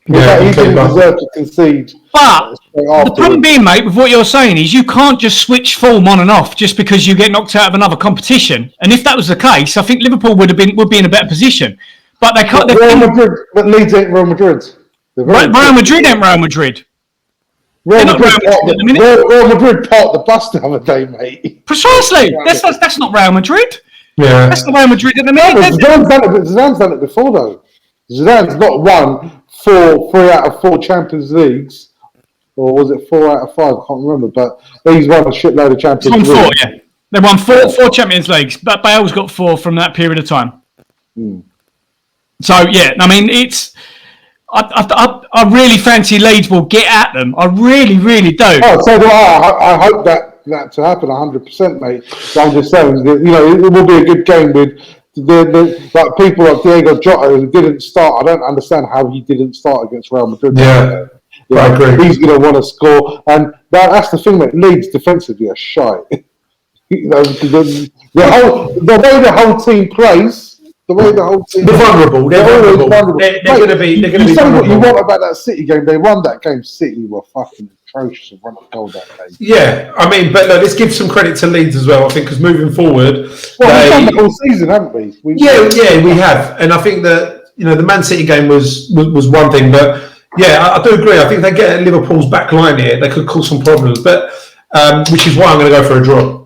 He didn't deserve to concede. But the problem being, mate, with what you're saying is you can't just switch form on and off just because you get knocked out of another competition. And if that was the case, I think Liverpool would be in a better position. But they can't. But Leeds ain't Real Madrid. Real Madrid ain't Real Madrid. Real Madrid parked the bus the other day, mate. Precisely. That's not Real Madrid. Yeah. That's not Real Madrid at the minute. Zidane's done it before, though. Zidane's not won 3 out of 4 Champions Leagues, or was it 4 out of 5? I can't remember, but he's won a shitload of Champions Leagues. 4, yeah. They won 4 Champions Leagues, but Bale's got 4 from that period of time. So, yeah, I mean, it's... I really fancy Leeds will get at them. I really, really do. Oh, so do I. I hope that to happen 100%, mate. So I'm just saying, that, it will be a good game with like people like Diego Jota who didn't start. I don't understand how he didn't start against Real Madrid. Yeah, I agree. He's going to want to score, and that's the thing that Leeds defensively are shite. The way the whole team plays. The way the whole team... They're vulnerable. They're vulnerable. They're going to be vulnerable. What you want about that City game. They won that game. City were fucking atrocious and won a goal that game. Yeah, I mean, but let's give some credit to Leeds as well, I think, because moving forward... Well, we've done the whole season, haven't we? Yeah, we have. And I think that, the Man City game was one thing, but yeah, I do agree. I think they get at Liverpool's back line here, they could cause some problems, but which is why I'm going to go for a draw.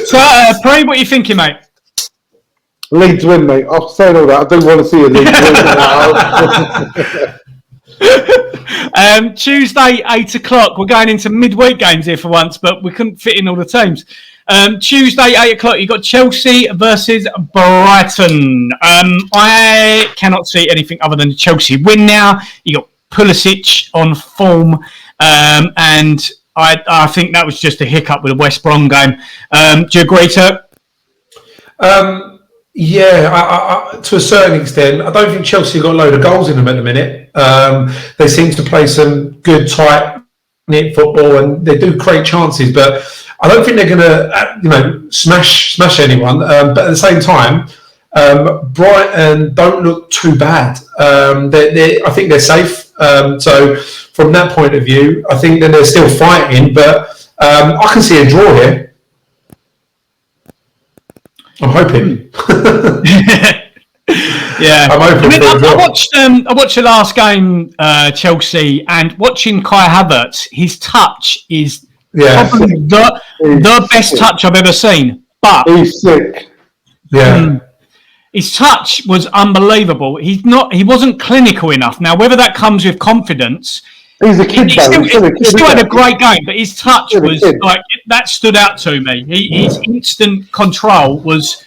So, Prey, what are you thinking, mate? Leeds win, mate. I've said all that. I don't want to see a Leeds win. Tuesday, 8 o'clock. We're going into midweek games here for once, but we couldn't fit in all the teams. Tuesday, 8 o'clock, you've got Chelsea versus Brighton. I cannot see anything other than Chelsea win now. You got Pulisic on form, and I think that was just a hiccup with the West Brom game. Do you agree, Turk? Yeah, to a certain extent. I don't think Chelsea got a load of goals in them at the minute. They seem to play some good, tight-knit football, and they do create chances. But I don't think they're going to, smash anyone. But at the same time, Brighton don't look too bad. I think they're safe. So from that point of view, I think that they're still fighting, but I can see a draw here. I'm hoping. Yeah, I'm hoping for a draw. I watched the last game, Chelsea, and watching Kai Havertz, his touch is probably the best touch I've ever seen. But he's sick. Yeah. His touch was unbelievable. He wasn't clinical enough. Now, whether that comes with confidence, he's a kid. He still had a great game, but his touch was like that stood out to me. His instant control was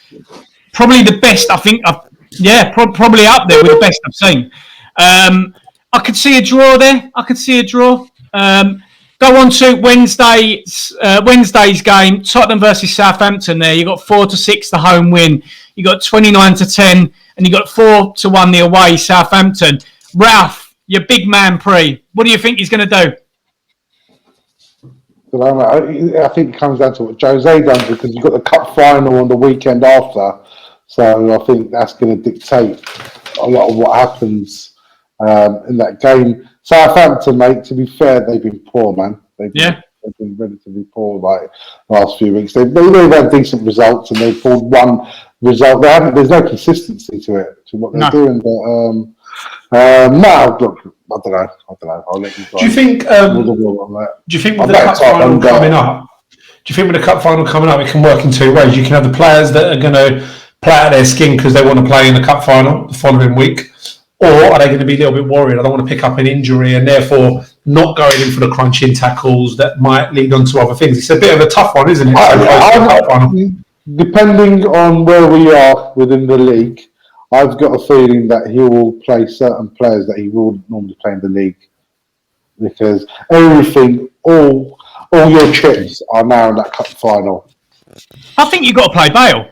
probably the best. I think, probably up there with the best I've seen. I could see a draw there. Go on to Wednesday's game, Tottenham versus Southampton. There, you got 4-6 the home win. You got 29-10, and you got 4-1 the away Southampton. Ralph, your big man, Pre. What do you think he's going to do? I think it comes down to what Jose done, because you've got the cup final on the weekend after. So I think that's going to dictate a lot of what happens in that game. Southampton, mate, to be fair, they've been poor, man. They've been relatively poor like last few weeks. They've had decent results, and they've pulled one result. There's no consistency to what they're doing. But look, I don't know. I'll let you guys. Do you think with the cup final coming up? Do you think with the cup final coming up, it can work in two ways? You can have the players that are going to play out their skin because they want to play in the cup final the following week, or are they going to be a little bit worried? I don't want to pick up an injury and therefore not going in for the crunching tackles that might lead on to other things. It's a bit of a tough one, isn't it? depending on where we are within the league, I've got a feeling that he will play certain players that he wouldn't normally play in the league, because all your chips are now in that cup final. I think you've got to play Bale.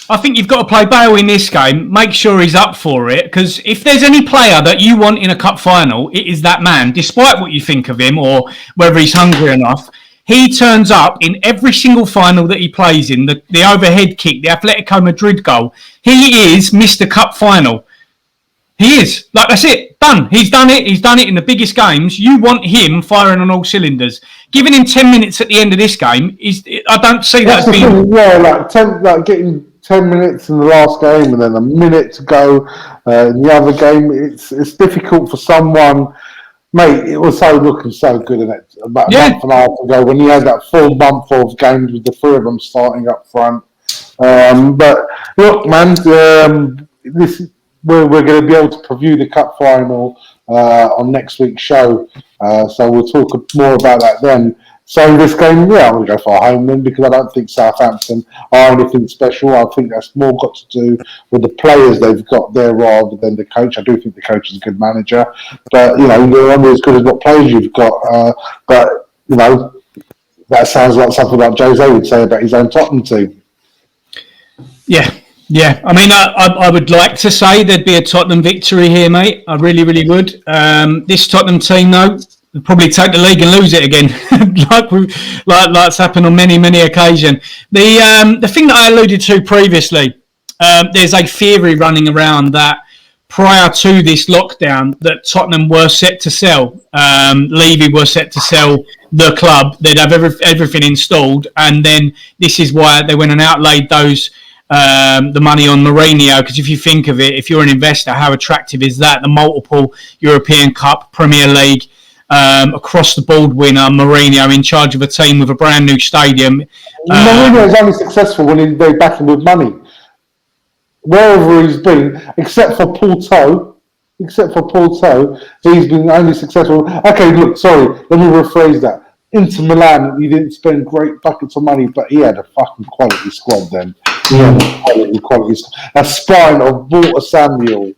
I think you've got to play Bale in this game. Make sure he's up for it, because if there's any player that you want in a cup final, it is that man. Despite what you think of him or whether he's hungry enough, he turns up in every single final that he plays in. The overhead kick, the Atletico Madrid goal. He is Mr. Cup Final. He is. Like, that's it. Done. He's done it. He's done it in the biggest games. You want him firing on all cylinders. Giving him 10 minutes at the end of this game, I don't see that as being... Yeah, getting 10 minutes in the last game and then a minute to go in the other game. It's difficult for someone... Mate, it was looking so good in it about a month and a half ago when he had that full month of games with the three of them starting up front. But look, man, we're going to be able to preview the cup final on next week's show. So we'll talk more about that then. So this game, I'm going to go for a home win because I don't think Southampton are anything special. I think that's more got to do with the players they've got there rather than the coach. I do think the coach is a good manager, but you're only as good as what players you've got. But that sounds like something like Jose would say about his own Tottenham team. Yeah. I mean, I would like to say there'd be a Tottenham victory here, mate. I really, really would. This Tottenham team, though, will probably take the league and lose it again, like's happened on many, many occasions. The thing that I alluded to previously, there's a theory running around that prior to this lockdown, that Tottenham were set to sell. Levy were set to sell the club. They'd have everything installed, and then this is why they went and outlaid the money on Mourinho, because if you think of it, if you're an investor, how attractive is that? The multiple European Cup, Premier League, across the board winner, Mourinho in charge of a team with a brand new stadium. Mourinho is only successful when they back him with money. Wherever he's been, except for Porto, he's been only successful. Okay, look, sorry, let me rephrase that. Inter Milan, he didn't spend great buckets of money, but he had a fucking quality squad then. He had a quality squad. A spine of Walter Samuel,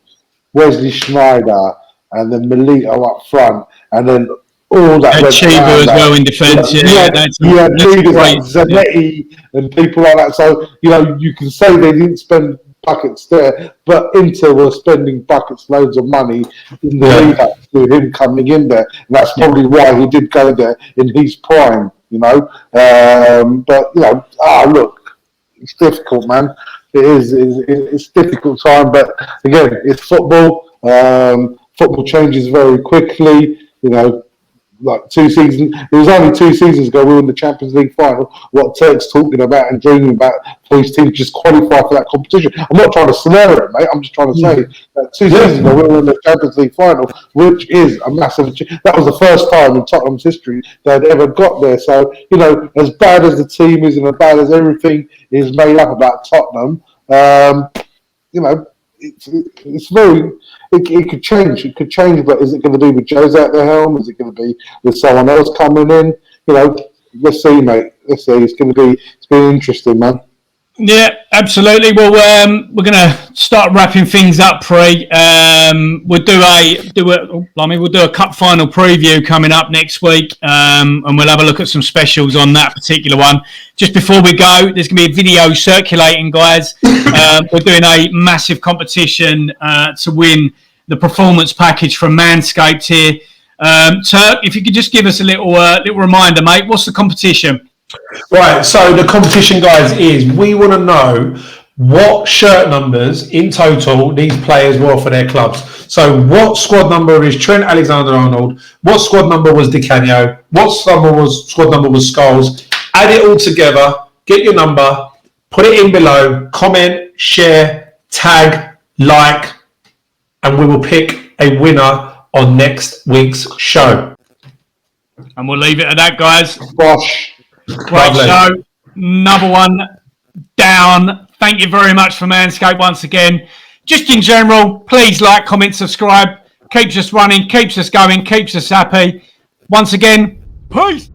Wesley Sneijder, and then Milito up front, and then all that. And Chiba as well in defence. That's leaders like Zanetti and people like that. So, you can say they didn't spend buckets there, but Inter were spending buckets, loads of money in the lead up to him coming in there. And that's probably why he did go there in his prime, But, look, it's difficult, man. It's a difficult time, but again, it's football. Football changes very quickly, like 2 seasons. It was only 2 seasons ago we were in the Champions League final. What Turk's talking about and dreaming about for his team to just qualify for that competition. I'm not trying to snare it, mate. I'm just trying to say that 2 seasons ago we were in the Champions League final, which is a massive. That was the first time in Tottenham's history they'd ever got there. So as bad as the team is and as bad as everything is made up about Tottenham, it's very. It could change. It could change, but is it going to be with Jose at the helm? Is it going to be with someone else coming in? Let's see, mate. Let's see. It's going to be interesting, man. Yeah, absolutely. Well, we're going to start wrapping things up, Pre. We'll do a cup final preview coming up next week, and we'll have a look at some specials on that particular one. Just before we go, there's going to be a video circulating, guys. We're doing a massive competition to win the performance package from Manscaped here. Turk, if you could just give us a little reminder, mate. What's the competition? Right, so the competition, guys, is we want to know what shirt numbers in total these players wore for their clubs. So what squad number is Trent Alexander-Arnold? What squad number was Di Canio? What squad number was Scholes? Add it all together, get your number, put it in below, comment, share, tag, like, and we will pick a winner on next week's show. And we'll leave it at that, guys. Gosh. Great show. Another one down. Thank you very much for Manscaped once again. Just in general, please like, comment, subscribe. Keeps us running, keeps us going, keeps us happy. Once again, peace.